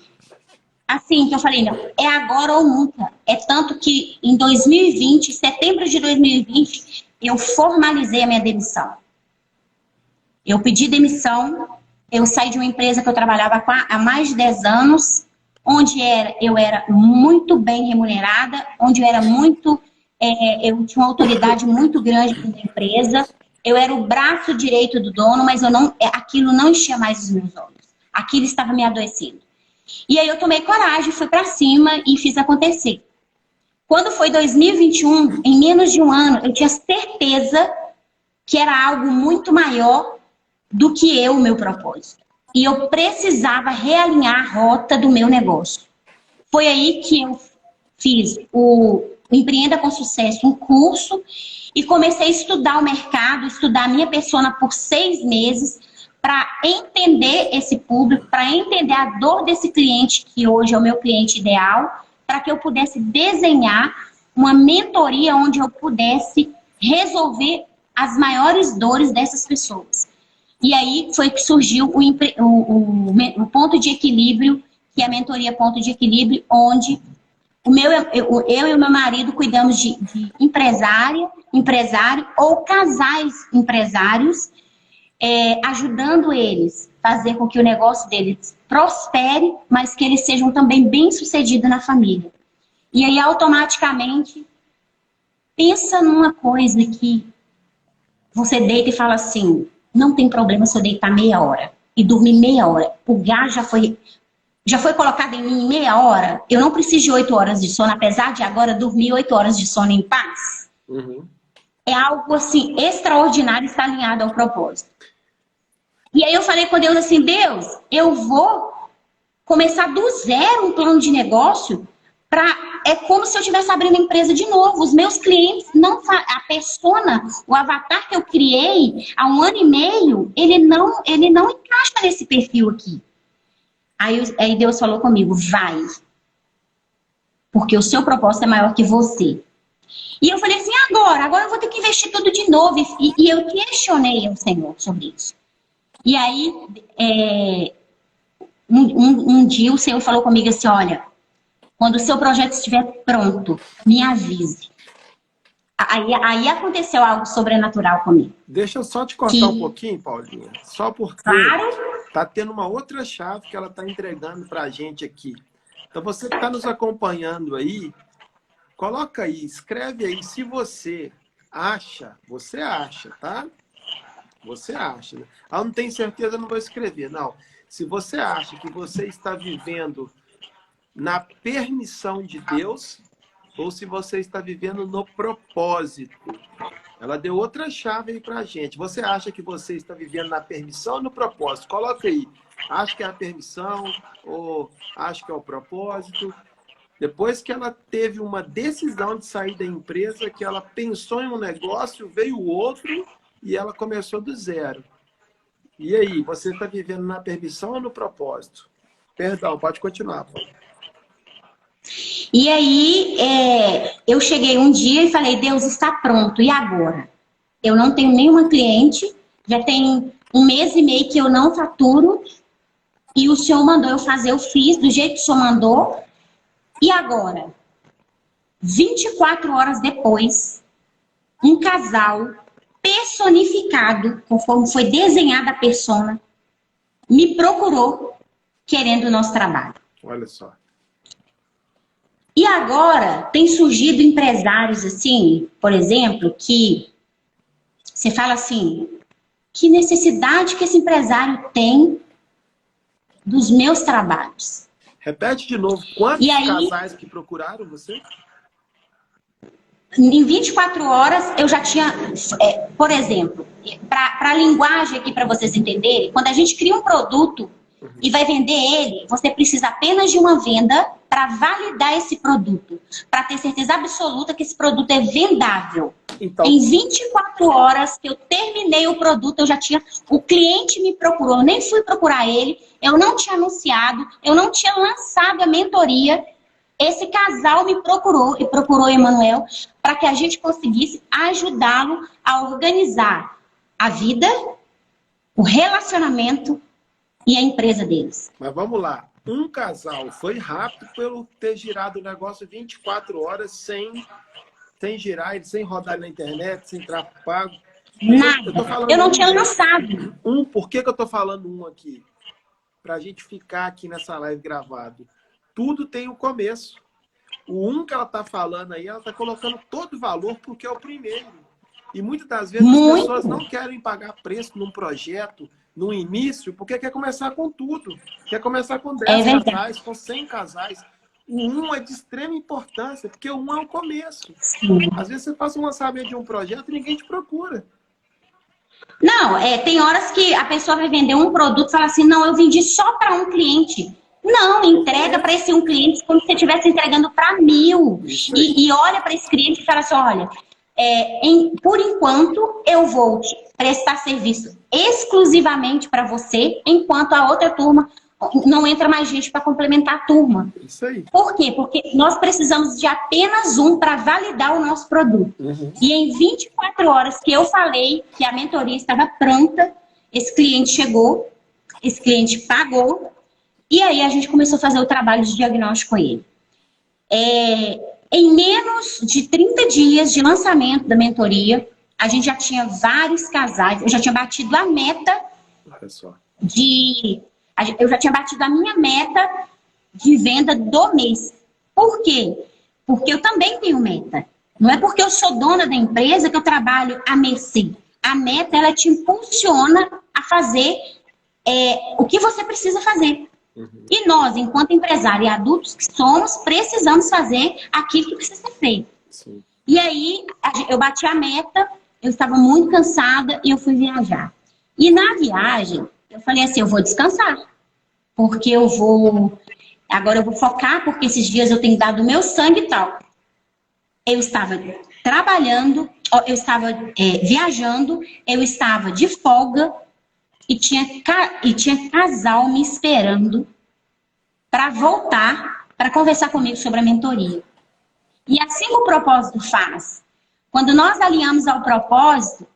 assim, que eu falei, não, é agora ou nunca. É tanto que em 2020, setembro de 2020, eu formalizei a minha demissão. Eu pedi demissão, eu saí de uma empresa que eu trabalhava há mais de 10 anos, onde eu era muito bem remunerada, onde eu era eu tinha uma autoridade muito grande na empresa, eu era o braço direito do dono, mas aquilo não enchia mais os meus olhos. Aquilo estava me adoecendo. E aí eu tomei coragem, fui para cima e fiz acontecer. Quando foi 2021, em menos de um ano, eu tinha certeza que era algo muito maior do que o meu propósito. E eu precisava realinhar a rota do meu negócio. Foi aí que eu fiz o Empreenda com Sucesso, um curso, e comecei a estudar o mercado, estudar a minha persona por 6 meses, para entender esse público, para entender a dor desse cliente, que hoje é o meu cliente ideal, para que eu pudesse desenhar uma mentoria onde eu pudesse resolver as maiores dores dessas pessoas. E aí foi que surgiu o ponto de equilíbrio, que é a mentoria Ponto de Equilíbrio, onde eu e o meu marido cuidamos de empresário ou casais empresários, ajudando eles a fazer com que o negócio deles prospere, mas que eles sejam também bem-sucedidos na família. E aí, automaticamente, pensa numa coisa que você deita e fala assim, não tem problema se eu deitar meia hora e dormir meia hora. O gás já foi colocado em mim em meia hora. Eu não preciso de 8 horas de sono, apesar de agora dormir 8 horas de sono em paz.
Uhum.
É algo assim, extraordinário, está alinhado ao propósito. E aí eu falei com Deus assim, Deus, eu vou começar do zero um plano de negócio. É como se eu estivesse abrindo a empresa de novo. Os meus clientes, a persona, o avatar que eu criei há 1 ano e meio, ele não encaixa nesse perfil aqui. Aí Deus falou comigo, vai. Porque o seu propósito é maior que você. E eu falei assim, agora eu vou ter que investir tudo de novo. E eu questionei o Senhor sobre isso. E aí, um dia o Senhor falou comigo assim, olha, quando o seu projeto estiver pronto, me avise. Aí aconteceu algo sobrenatural comigo.
Deixa eu só te cortar um pouquinho, Paulinha. Só porque tá tendo uma outra chave que ela tá entregando pra gente aqui. Então você que tá nos acompanhando aí, coloca aí, escreve aí se você acha, tá? Você acha, né? Ah, não tenho certeza, não vou escrever, não. Se você acha que você está vivendo na permissão de Deus ou se você está vivendo no propósito. Ela deu outra chave aí pra gente. Você acha que você está vivendo na permissão ou no propósito? Coloca aí. Acho que é a permissão ou acho que é o propósito. Depois que ela teve uma decisão de sair da empresa, que ela pensou em um negócio, veio outro e ela começou do zero. E aí, você está vivendo na permissão ou no propósito? Perdão, pode continuar, Paulo.
E aí, eu cheguei um dia e falei, Deus, está pronto, e agora? Eu não tenho nenhuma cliente, já tem 1 mês e meio que eu não faturo, e o Senhor mandou eu fazer, eu fiz do jeito que o Senhor mandou, e agora? 24 horas depois, um casal personificado, conforme foi desenhada a persona, me procurou querendo o nosso trabalho.
Olha só.
E agora tem surgido empresários assim, por exemplo, que você fala assim, que necessidade que esse empresário tem dos meus trabalhos.
Repete de novo, quantos casais que procuraram você?
Em 24 horas eu já tinha, por exemplo, para a linguagem aqui para vocês entenderem, quando a gente cria um produto e vai vender ele, você precisa apenas de uma venda para validar esse produto, para ter certeza absoluta que esse produto é vendável. Então, em 24 horas que eu terminei o produto, eu já tinha, o cliente me procurou, eu nem fui procurar ele, eu não tinha anunciado, eu não tinha lançado a mentoria. Esse casal me procurou e procurou o Emanuel para que a gente conseguisse ajudá-lo a organizar a vida, o relacionamento e a empresa deles.
Mas vamos lá. Um casal foi rápido pelo ter girado o negócio 24 horas sem girar, sem rodar na internet, sem tráfego pago.
Nada. Eu não tinha lançado.
Por que eu tô falando aqui? Pra gente ficar aqui nessa live gravado. Tudo tem um começo. O que ela tá falando aí, ela tá colocando todo o valor porque é o primeiro. E muitas das vezes as pessoas não querem pagar preço num projeto, no início, porque quer começar com tudo. Quer começar com 10 casais, com 100 casais. O é de extrema importância, porque o é o começo.
Sim.
Às vezes você faz um lançamento de um projeto e ninguém te procura.
Não, tem horas que a pessoa vai vender um produto e fala assim, não, eu vendi só para um cliente. Não, entrega para esse um cliente como se você estivesse entregando para 1000. E olha para esse cliente e fala assim, olha, por enquanto eu vou te prestar serviço exclusivamente para você, enquanto a outra turma não entra mais gente para complementar a turma.
Isso aí.
Por quê? Porque nós precisamos de apenas um para validar o nosso produto. E em 24 horas que eu falei que a mentoria estava pronta, esse cliente chegou, esse cliente pagou, e aí a gente começou a fazer o trabalho de diagnóstico com ele. Em menos de 30 dias de lançamento da mentoria, a gente já tinha vários casais, eu já tinha batido a meta eu já tinha batido a minha meta de venda do mês. Por quê? Porque eu também tenho meta. Não é porque eu sou dona da empresa que eu trabalho a mercê. A meta, ela te impulsiona a fazer o que você precisa fazer. E nós, enquanto empresários e adultos que somos, precisamos fazer aquilo que precisa ser feito.
Sim.
E aí, eu bati a meta, eu estava muito cansada e eu fui viajar. E na viagem, eu falei assim, eu vou descansar. Porque agora eu vou focar, porque esses dias eu tenho dado o meu sangue e tal. Eu estava trabalhando, eu estava viajando, eu estava de folga e tinha casal me esperando para voltar, para conversar comigo sobre a mentoria. E assim que o propósito faz, quando nós alinhamos ao propósito,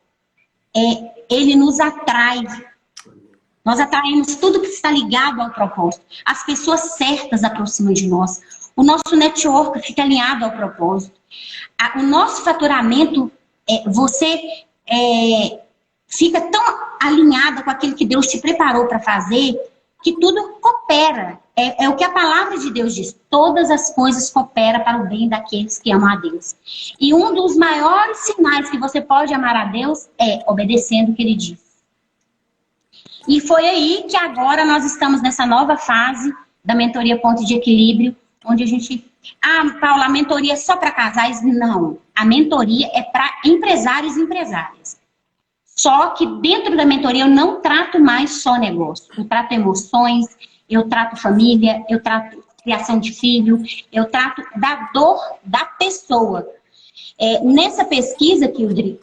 ele nos atrai. Nós atraímos tudo que está ligado ao propósito. As pessoas certas aproximam de nós. O nosso network fica alinhado ao propósito. O nosso faturamento, você fica tão alinhada com aquilo que Deus te preparou para fazer, que tudo coopera. É o que a palavra de Deus diz. Todas as coisas cooperam para o bem daqueles que amam a Deus. E um dos maiores sinais que você pode amar a Deus é obedecendo o que Ele diz. E foi aí que agora nós estamos nessa nova fase da mentoria Ponto de Equilíbrio, onde a gente... Ah, Paula, a mentoria é só para casais? Não. A mentoria é para empresários e empresárias. Só que dentro da mentoria eu não trato mais só negócio. Eu trato emoções, eu trato família, eu trato criação de filho, eu trato da dor da pessoa. Nessa pesquisa, Kildre,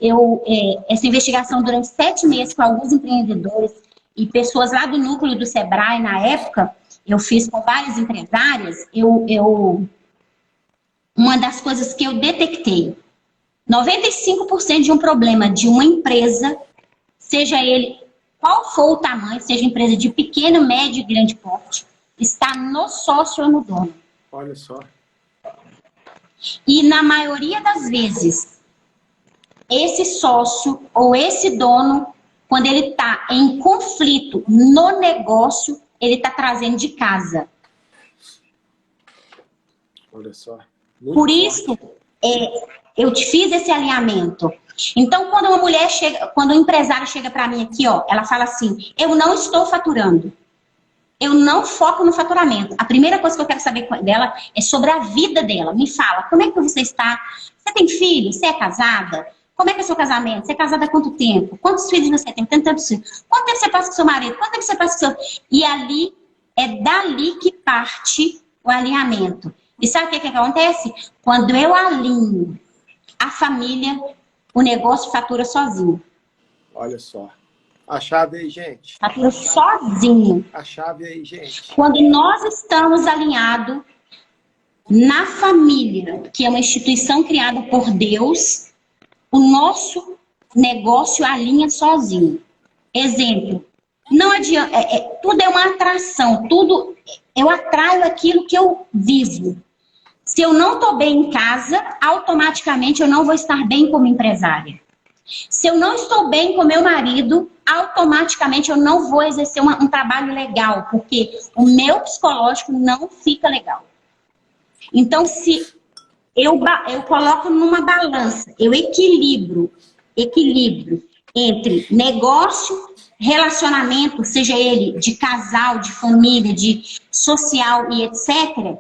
essa investigação durante 7 meses com alguns empreendedores e pessoas lá do núcleo do Sebrae, na época, eu fiz com várias empresárias, uma das coisas que eu detectei, 95% de um problema de uma empresa, seja ele qual for o tamanho, seja empresa de pequeno, médio e grande porte, está no sócio ou no dono.
Olha só.
E na maioria das vezes, esse sócio ou esse dono, quando ele está em conflito no negócio, ele está trazendo de casa.
Olha só.
Por isso, eu te fiz esse alinhamento. Então, quando uma mulher chega, quando um empresário chega para mim aqui, ó, ela fala assim, eu não estou faturando. Eu não foco no faturamento. A primeira coisa que eu quero saber dela é sobre a vida dela. Me fala, como é que você está? Você tem filho? Você é casada? Como é que é o seu casamento? Você é casada há quanto tempo? Quantos filhos você tem? Tantos filhos. Quanto tempo você passa com seu marido? Quanto tempo você passa com seu... E ali, é dali que parte o alinhamento. E sabe o que acontece? Quando eu alinho a família, o negócio fatura sozinho.
Olha só. A chave aí, gente.
Fatura sozinho.
A chave aí, gente.
Quando nós estamos alinhados na família, que é uma instituição criada por Deus, o nosso negócio alinha sozinho. Exemplo, não adianta, tudo é uma atração, tudo, eu atraio aquilo que eu vivo. Se eu não estou bem em casa, automaticamente eu não vou estar bem como empresária. Se eu não estou bem com meu marido, automaticamente eu não vou exercer um trabalho legal, porque o meu psicológico não fica legal. Então, se eu coloco numa balança, eu equilibro entre negócio, relacionamento, seja ele de casal, de família, de social e etc.,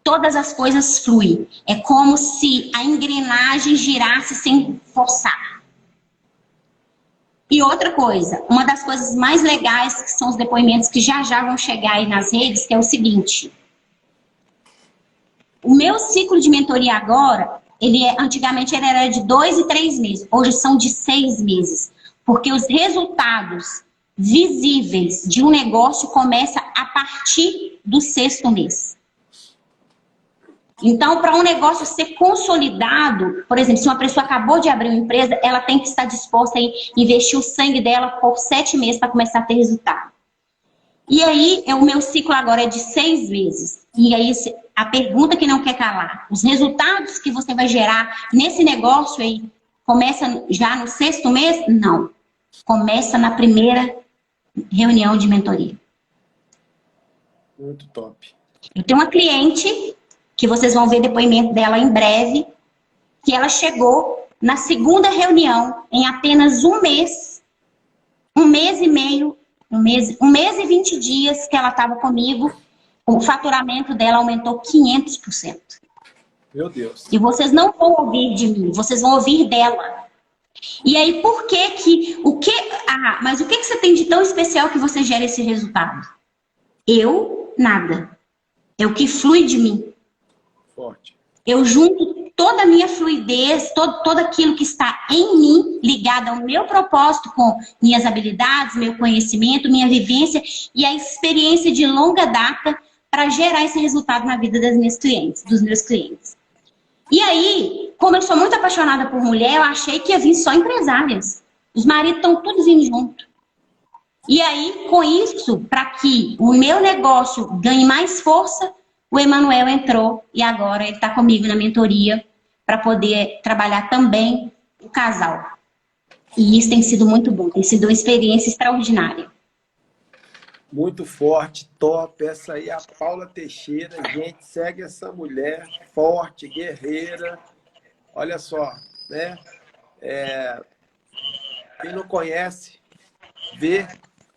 todas as coisas fluem. É como se a engrenagem girasse sem forçar. E outra coisa, uma das coisas mais legais, que são os depoimentos que já vão chegar aí nas redes, que é o seguinte. O meu ciclo de mentoria agora, antigamente ele era de 2 e 3 meses. Hoje são de 6 meses. Porque os resultados visíveis de um negócio começam a partir do 6º mês. Então, para um negócio ser consolidado, por exemplo, se uma pessoa acabou de abrir uma empresa, ela tem que estar disposta a investir o sangue dela por 7 meses para começar a ter resultado. E aí, o meu ciclo agora é de 6 meses. E aí, a pergunta que não quer calar, os resultados que você vai gerar nesse negócio aí, começa já no 6º mês? Não. Começa na primeira reunião de mentoria.
Muito top.
Eu tenho uma cliente, que vocês vão ver depoimento dela em breve, que ela chegou na 2ª reunião, em apenas 1 mês, 1 mês e meio, 1 mês e 20 dias que ela estava comigo, o faturamento dela aumentou 500%.
Meu Deus.
E vocês não vão ouvir de mim, vocês vão ouvir dela. E aí, por que mas o que você tem de tão especial que você gera esse resultado? Eu, nada. É o que flui de mim.
Forte.
Eu junto toda a minha fluidez, todo aquilo que está em mim, ligado ao meu propósito, com minhas habilidades, meu conhecimento, minha vivência e a experiência de longa data para gerar esse resultado na vida das minhas clientes, dos meus clientes. E aí, como eu sou muito apaixonada por mulher, eu achei que ia vir só empresárias. Os maridos estão todos vindo junto. E aí, com isso, para que o meu negócio ganhe mais força, o Emanuel entrou e agora ele está comigo na mentoria para poder trabalhar também o casal. E isso tem sido muito bom, tem sido uma experiência extraordinária.
Muito forte, top. Essa aí é a Paula Teixeira. Gente, segue essa mulher forte, guerreira. Olha só, né? Quem não conhece, vê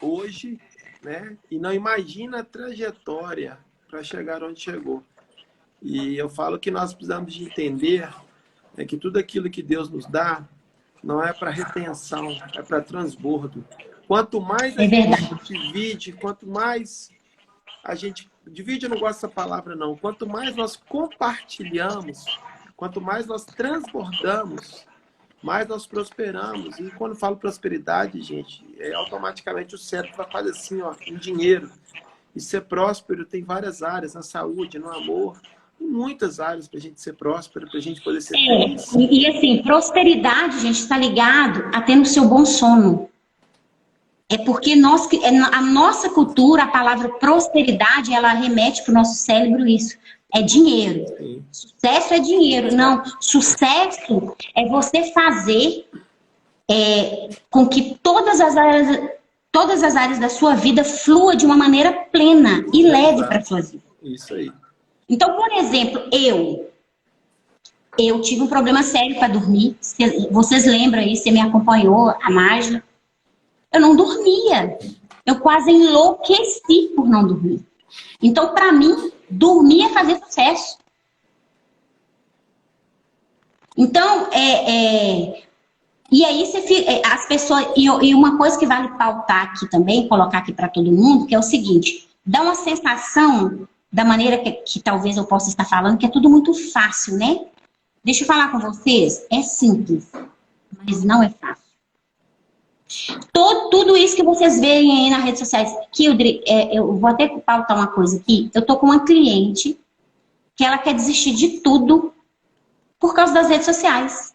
hoje, né? E não imagina a trajetória para chegar onde chegou. E eu falo que nós precisamos de entender que tudo aquilo que Deus nos dá não é para retenção, é para transbordo. Quanto mais a
É
gente
verdade.
divide, quanto mais a gente... Divide, eu não gosto dessa palavra, não. Quanto mais nós compartilhamos, quanto mais nós transbordamos, mais nós prosperamos. E quando eu falo prosperidade, gente, automaticamente o cérebro vai fazer assim, ó, em dinheiro. E ser próspero tem várias áreas, na saúde, no amor, em muitas áreas para a gente ser próspero, para a gente poder ser feliz.
E assim, prosperidade, gente, está ligado a ter no seu bom sono. É porque a nossa cultura, a palavra prosperidade, ela remete para o nosso cérebro isso. É dinheiro.
Sim.
Sucesso é dinheiro. Não, sucesso é você fazer com que todas as áreas da sua vida flua de uma maneira plena e leve para a sua vida.
Isso aí.
Então, por exemplo, eu tive um problema sério para dormir. Vocês lembram aí, você me acompanhou, a Mágia. Eu não dormia. Eu quase enlouqueci por não dormir. Então, para mim, dormir é fazer sucesso. Então, e aí as pessoas... E uma coisa que vale pautar aqui também, colocar aqui para todo mundo, que é o seguinte, dá uma sensação, da maneira que talvez eu possa estar falando, que é tudo muito fácil, né? Deixa eu falar com vocês, é simples, mas não é fácil. Tudo isso que vocês veem aí nas redes sociais, eu vou até pautar uma coisa aqui, eu tô com uma cliente que ela quer desistir de tudo por causa das redes sociais.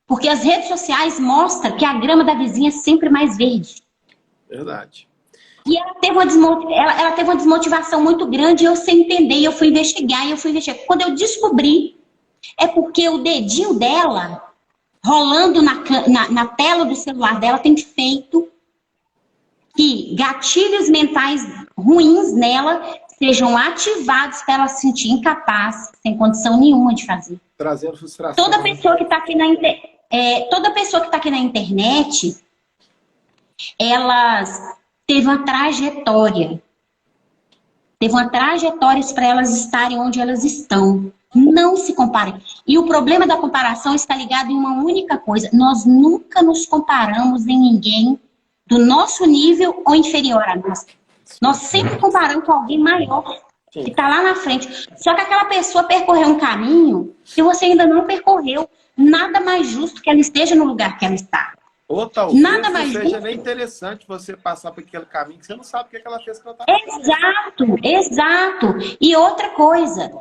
Porque as redes sociais mostram que a grama da vizinha é sempre mais verde.
Verdade.
E ela teve uma desmotivação muito grande, eu sem entender, eu fui investigar. Quando eu descobri, é porque o dedinho dela, rolando na tela do celular dela, tem feito que gatilhos mentais ruins nela sejam ativados para ela se sentir incapaz, sem condição nenhuma de fazer.
Trazendo frustração.
Toda pessoa que está aqui na internet, elas teve uma trajetória. Teve uma trajetória para elas estarem onde elas estão. Não se comparem. E o problema da comparação está ligado em uma única coisa. Nós nunca nos comparamos em ninguém do nosso nível ou inferior a nós. Nós sempre comparamos com alguém maior, que está lá na frente. Só que aquela pessoa percorreu um caminho que você ainda não percorreu. Nada mais justo que ela esteja no lugar que ela está.
Ou talvez
nada mais
seja nem interessante você passar por aquele caminho que você não sabe o que ela fez que ela tá
fazendo. Exato. E outra coisa,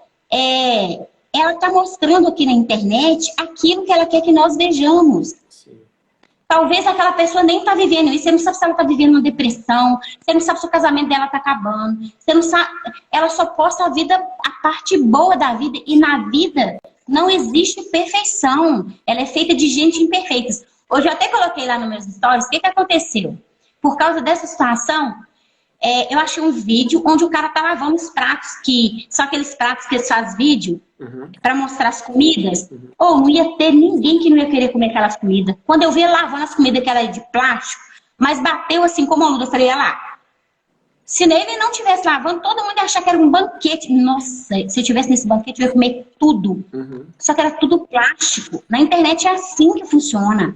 ela está mostrando aqui na internet aquilo que ela quer que nós vejamos. Sim. Talvez aquela pessoa nem está vivendo isso. Você não sabe se ela está vivendo uma depressão. Você não sabe se o casamento dela está acabando. Você não sabe. Ela só posta a parte boa da vida. E na vida não existe perfeição. Ela é feita de gente imperfeitas. Hoje eu até coloquei lá nos meus stories, o que aconteceu? Por causa dessa situação, eu achei um vídeo onde o cara tá lavando os pratos, são aqueles pratos que eles fazem vídeo para mostrar as comidas. Ou não ia ter ninguém que não ia querer comer aquelas comidas. Quando eu vi ele lavando as comidas que era de plástico, mas bateu assim como a luda, eu falei, olha lá. Se ele não estivesse lavando, todo mundo ia achar que era um banquete. Nossa, se eu estivesse nesse banquete, eu ia comer tudo. Só que era tudo plástico. Na internet é assim que funciona.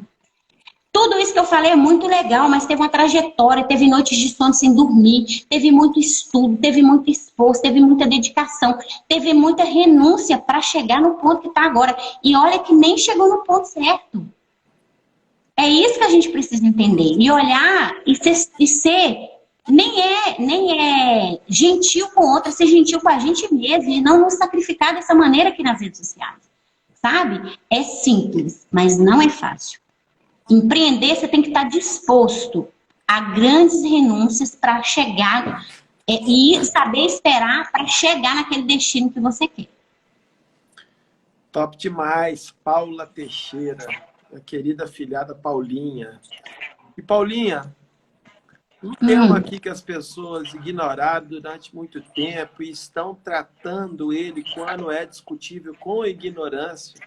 Tudo isso que eu falei é muito legal, mas teve uma trajetória, teve noites de sono sem dormir, teve muito estudo, teve muito esforço, teve muita dedicação, teve muita renúncia para chegar no ponto que está agora. E olha que nem chegou no ponto certo. É isso que a gente precisa entender. E olhar e ser nem é gentil com outra, ser gentil com a gente mesmo e não nos sacrificar dessa maneira aqui nas redes sociais. Sabe? É simples, mas não é fácil. Empreender, você tem que estar disposto a grandes renúncias para chegar e saber esperar para chegar naquele destino que você quer.
Top demais, Paula Teixeira, a querida afilhada Paulinha. E Paulinha, um tema aqui que as pessoas ignoraram durante muito tempo e estão tratando ele, quando é discutível, com ignorância,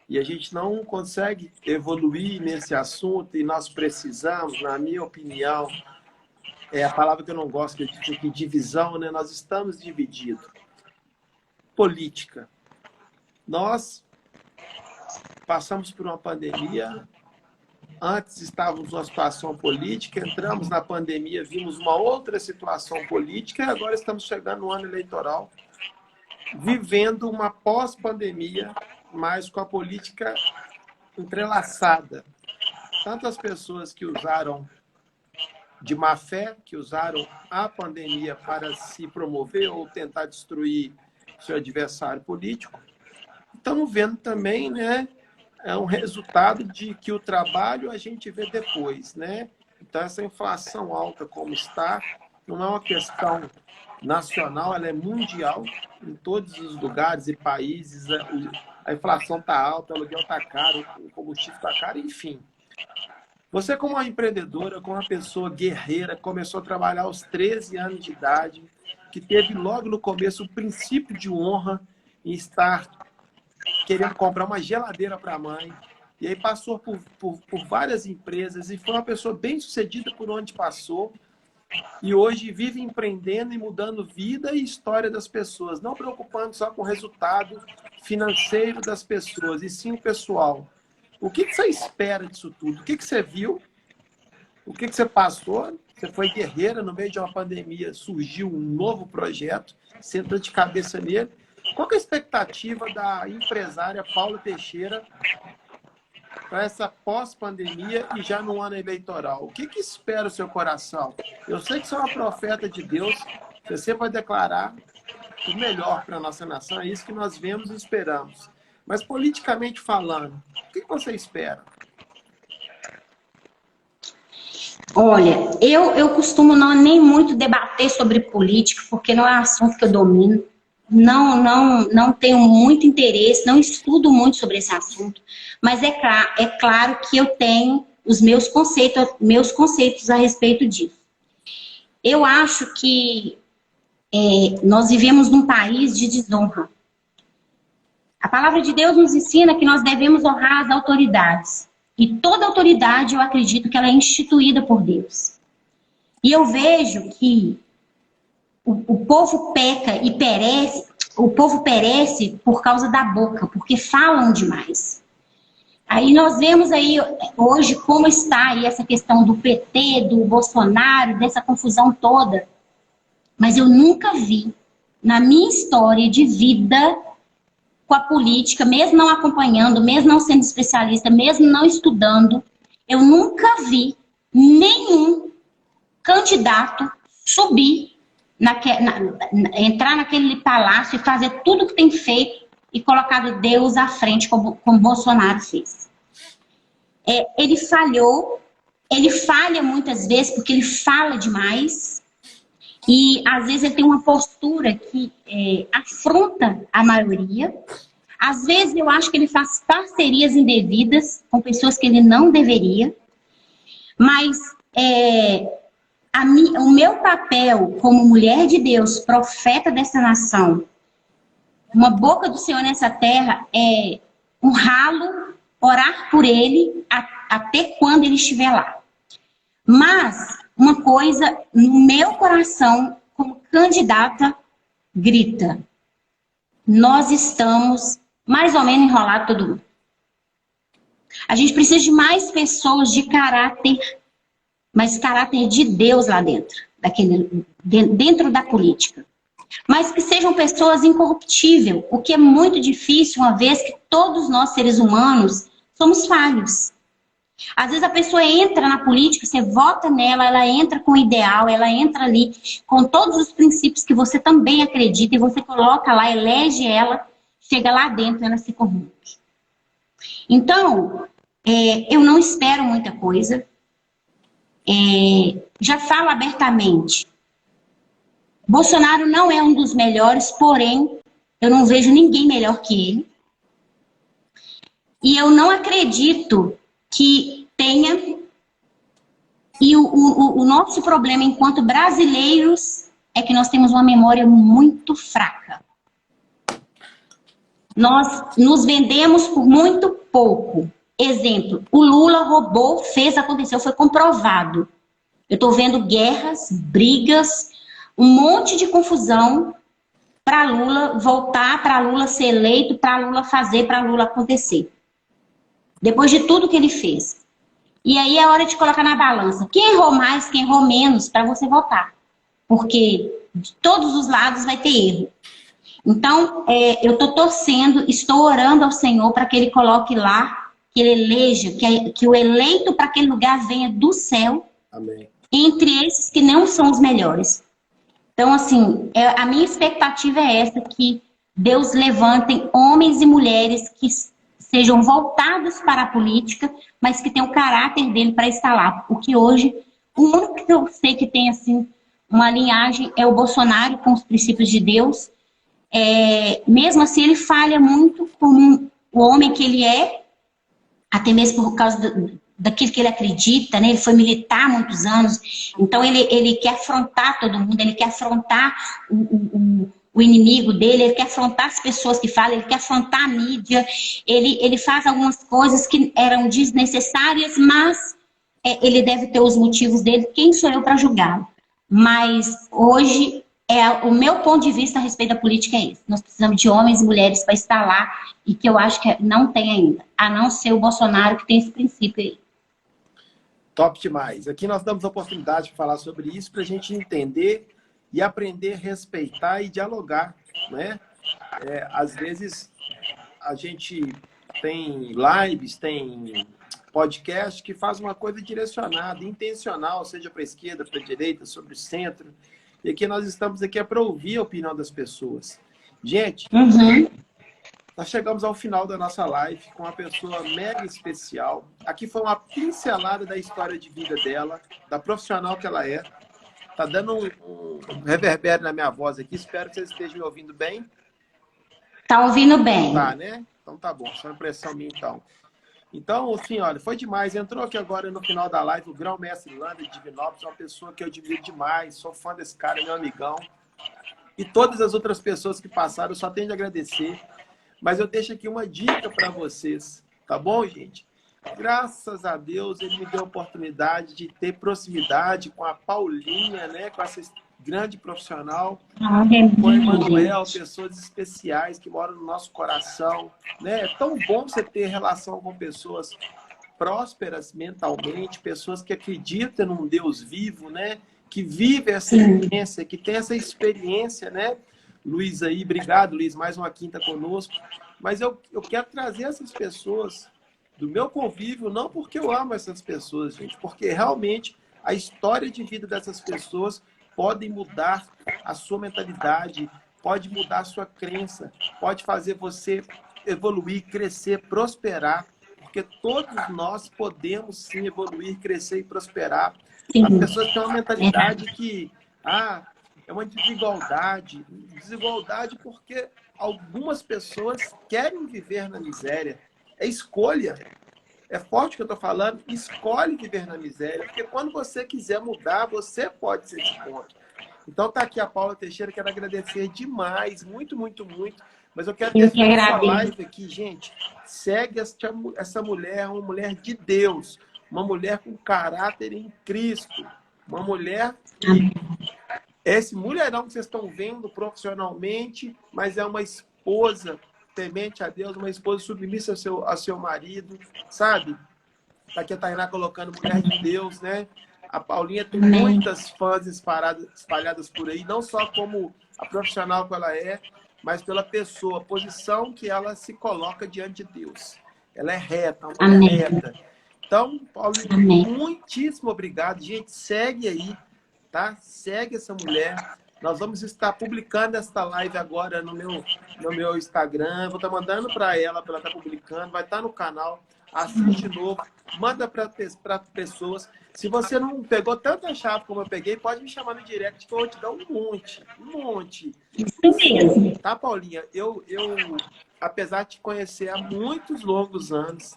e a gente não consegue evoluir nesse assunto, e nós precisamos, na minha opinião, é a palavra que eu não gosto, que é divisão, né? Nós estamos divididos. Política. Nós passamos por uma pandemia, antes estávamos numa situação política, entramos na pandemia, vimos uma outra situação política, e agora estamos chegando no ano eleitoral, vivendo uma pós-pandemia, mas com a política entrelaçada. Tantas pessoas que usaram de má fé, que usaram a pandemia para se promover ou tentar destruir seu adversário político. Estamos vendo também, né, é um resultado de que o trabalho a gente vê depois, né? Então, essa inflação alta como está, não é uma questão nacional, ela é mundial, em todos os lugares e países. A inflação está alta, o aluguel está caro, o combustível está caro, enfim. Você, como uma empreendedora, como uma pessoa guerreira, começou a trabalhar aos 13 anos de idade, que teve logo no começo o princípio de honra em estar querendo comprar uma geladeira para a mãe, e aí passou por várias empresas e foi uma pessoa bem sucedida por onde passou, e hoje vive empreendendo e mudando vida e história das pessoas, não preocupando só com o resultado financeiro das pessoas, e sim o pessoal. O que você espera disso tudo? O que você viu? O que você passou? Você foi guerreira, no meio de uma pandemia surgiu um novo projeto, você entrou de cabeça nele. Qual que é a expectativa da empresária Paula Teixeira para essa pós-pandemia e já no ano eleitoral? O que espera o seu coração? Eu sei que você é uma profeta de Deus, você sempre vai declarar o melhor para a nossa nação, é isso que nós vemos e esperamos. Mas politicamente falando, o que você espera?
Olha, eu costumo nem muito debater sobre política, porque não é um assunto que eu domino. Não tenho muito interesse, não estudo muito sobre esse assunto, mas é claro que eu tenho os meus conceitos a respeito disso. Eu acho que nós vivemos num país de desonra. A palavra de Deus nos ensina que nós devemos honrar as autoridades. E toda autoridade, eu acredito que ela é instituída por Deus. E eu vejo que o povo peca e perece, o povo perece por causa da boca, porque falam demais. Aí nós vemos aí hoje como está aí essa questão do PT, do Bolsonaro, dessa confusão toda. Mas eu nunca vi, na minha história de vida com a política, mesmo não acompanhando, mesmo não sendo especialista, mesmo não estudando, eu nunca vi nenhum candidato subir, entrar naquele palácio e fazer tudo que tem feito e colocado Deus à frente, como Bolsonaro fez. Ele falhou, ele falha muitas vezes porque ele fala demais e às vezes ele tem uma postura que afronta a maioria. Às vezes eu acho que ele faz parcerias indevidas com pessoas que ele não deveria, mas o meu papel como mulher de Deus, profeta dessa nação, uma boca do Senhor nessa terra, é honrá-lo, orar por ele até quando ele estiver lá. Mas uma coisa no meu coração, como candidata, grita: nós estamos mais ou menos enrolados todo mundo. A gente precisa de mais pessoas de caráter, mas caráter de Deus lá dentro, dentro da política. Mas que sejam pessoas incorruptíveis, o que é muito difícil, uma vez que todos nós, seres humanos, somos falhos. Às vezes a pessoa entra na política, você vota nela, ela entra com o ideal, ela entra ali com todos os princípios que você também acredita, e você coloca lá, elege ela, chega lá dentro, ela se corrompe. Então, eu não espero muita coisa. Já falo abertamente, Bolsonaro não é um dos melhores, porém, eu não vejo ninguém melhor que ele. E eu não acredito que tenha... E o nosso problema enquanto brasileiros é que nós temos uma memória muito fraca. Nós nos vendemos por muito pouco. Exemplo, o Lula roubou, fez, aconteceu, foi comprovado. Eu estou vendo guerras, brigas, um monte de confusão para Lula voltar, para Lula ser eleito, para Lula fazer, para Lula acontecer. Depois de tudo que ele fez. E aí é hora de colocar na balança. Quem errou mais, quem errou menos, para você votar. Porque de todos os lados vai ter erro. Então, eu estou torcendo, estou orando ao Senhor para que Ele coloque lá, que Ele eleja, que o eleito para aquele lugar venha do céu.
Amém.
Entre esses que não são os melhores. Então, assim, a minha expectativa é essa, que Deus levante homens e mulheres que sejam voltados para a política, mas que tenham o caráter dele para estar lá. Porque hoje, o único que eu sei que tem, assim, uma linhagem é o Bolsonaro com os princípios de Deus. Mesmo assim, ele falha muito como o homem que ele é, até mesmo por causa daquilo que ele acredita, né? Ele foi militar há muitos anos, então ele quer afrontar todo mundo, ele quer afrontar o inimigo dele, ele quer afrontar as pessoas que falam, ele quer afrontar a mídia, ele faz algumas coisas que eram desnecessárias, mas ele deve ter os motivos dele, quem sou eu para julgá-lo? Mas hoje, o meu ponto de vista a respeito da política é esse. Nós precisamos de homens e mulheres para estar lá e que eu acho que não tem ainda. A não ser o Bolsonaro, que tem esse princípio aí.
Top demais. Aqui nós damos a oportunidade de falar sobre isso para a gente entender e aprender a respeitar e dialogar, né? Às vezes a gente tem lives, tem podcast que faz uma coisa direcionada, intencional, seja para a esquerda, para a direita, sobre o centro. E aqui nós estamos aqui para ouvir a opinião das pessoas. Gente, nós chegamos ao final da nossa live com uma pessoa mega especial. Aqui foi uma pincelada da história de vida dela, da profissional que ela é. Tá dando um reverbério na minha voz aqui. Espero que vocês estejam me ouvindo bem.
Tá ouvindo bem.
Tá, né? Então tá bom. Só impressão minha, então. Então, assim, olha, foi demais. Entrou aqui agora no final da live o Grão-Mestre Landa de Divinópolis, uma pessoa que eu admiro demais. Sou fã desse cara, meu amigão. E todas as outras pessoas que passaram, eu só tenho de agradecer. Mas eu deixo aqui uma dica para vocês, tá bom, gente? Graças a Deus, ele me deu a oportunidade de ter proximidade com a Paulinha, né? Com essa grande profissional, com o Emanuel, pessoas especiais que moram no nosso coração, né? É tão bom você ter relação com pessoas prósperas mentalmente, pessoas que acreditam num Deus vivo, né? Que vive essa experiência, que tem essa experiência, né? Luiz aí, obrigado, Luiz, mais uma quinta conosco. Mas eu quero trazer essas pessoas do meu convívio, não porque eu amo essas pessoas, gente, porque realmente a história de vida dessas pessoas pode mudar a sua mentalidade, pode mudar a sua crença, pode fazer você evoluir, crescer, prosperar, porque todos nós podemos sim evoluir, crescer e prosperar. As pessoas têm uma mentalidade que é uma desigualdade. Desigualdade porque algumas pessoas querem viver na miséria. É escolha. É forte o que eu estou falando. Escolhe viver na miséria. Porque quando você quiser mudar, você pode ser esse ponto. Então tá aqui a Paula Teixeira. Quero agradecer demais. Muito, muito, muito. Mas eu quero ter essa live aqui, gente. Segue essa mulher, uma mulher de Deus. Uma mulher com caráter em Cristo. Uma mulher que... Esse mulherão que vocês estão vendo profissionalmente, mas é uma esposa temente a Deus, uma esposa submissa ao seu marido, sabe? Tá aqui a Tainá colocando mulher de Deus, né? A Paulinha tem muitas fãs espalhadas por aí, não só como a profissional que ela é, mas pela pessoa, a posição que ela se coloca diante de Deus. Ela é reta, uma mulher reta. Então, Paulinha, muitíssimo obrigado. Gente, segue aí. Tá? Segue essa mulher. Nós vamos estar publicando esta live agora no meu Instagram. Vou estar mandando para ela estar publicando. Vai estar no canal. Assiste de novo. Manda para pessoas. Se você não pegou tanta chave como eu peguei, pode me chamar no direct que eu vou te dar um monte. Um monte.
Isso mesmo.
Tá, Paulinha? Eu apesar de te conhecer há muitos longos anos,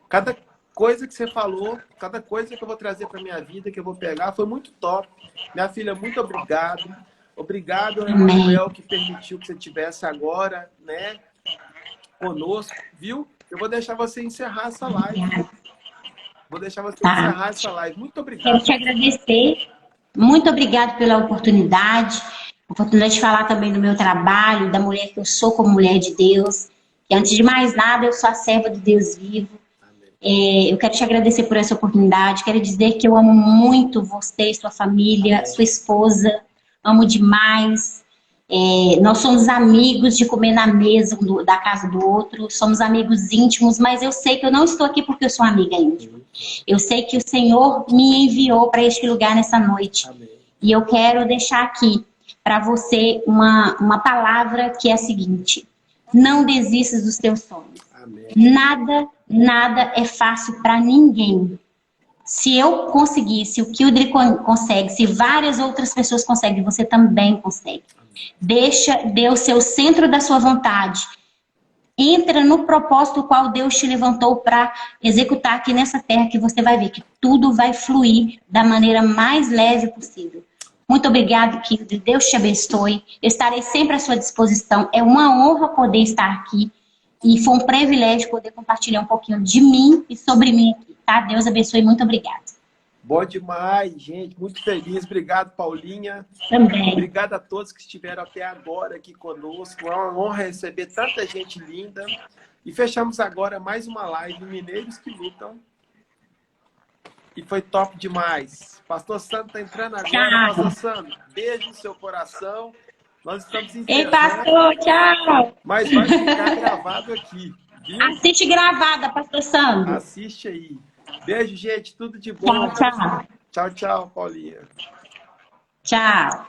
cada coisa que você falou, cada coisa que eu vou trazer para minha vida, que eu vou pegar, foi muito top. Minha filha, muito obrigado. Obrigado, Emanuel, que permitiu que você estivesse agora, né? conosco, viu? Eu vou deixar você encerrar essa live.
Obrigada.
Vou deixar você
Tá.
encerrar essa live. Muito
Quero
obrigado.
te agradecer. Muito obrigada pela oportunidade de falar também do meu trabalho, da mulher que eu sou como mulher de Deus. E antes de mais nada, eu sou a serva do Deus vivo. Eu quero te agradecer por essa oportunidade. Quero dizer que eu amo muito você, sua família, sua esposa. Amo demais. Nós somos amigos de comer na mesa da casa do outro. Somos amigos íntimos, mas eu sei que eu não estou aqui porque eu sou amiga íntima. Eu sei que o Senhor me enviou para este lugar nessa noite. E eu quero deixar aqui para você uma palavra que é a seguinte: não desista dos teus sonhos. Nada é fácil para ninguém. Se eu conseguisse, o Kildre consegue, se várias outras pessoas conseguem, você também consegue. Dê o seu centro da sua vontade. Entra no propósito qual Deus te levantou para executar aqui nessa terra, que você vai ver que tudo vai fluir da maneira mais leve possível. Muito obrigada, Kildre. Deus te abençoe. Eu estarei sempre à sua disposição. É uma honra poder estar aqui. E foi um privilégio poder compartilhar um pouquinho de mim e sobre mim aqui, tá? Deus abençoe. Muito obrigada.
Bom demais, gente. Muito feliz. Obrigado, Paulinha.
Também.
Obrigado a todos que estiveram até agora aqui conosco. É uma honra receber tanta gente linda. E fechamos agora mais uma live Mineiros que Lutam. E foi top demais. Pastor Sandro está entrando agora.
Tchau.
Pastor Sandro, beijo no seu coração. Nós estamos encerrando.
Ei, pastor, tchau.
Mas vai ficar gravado aqui. Viu?
Assiste gravada, pastor Sandro.
Assiste aí. Beijo, gente. Tudo de bom.
Tchau, tchau.
Tchau, tchau, Paulinha.
Tchau.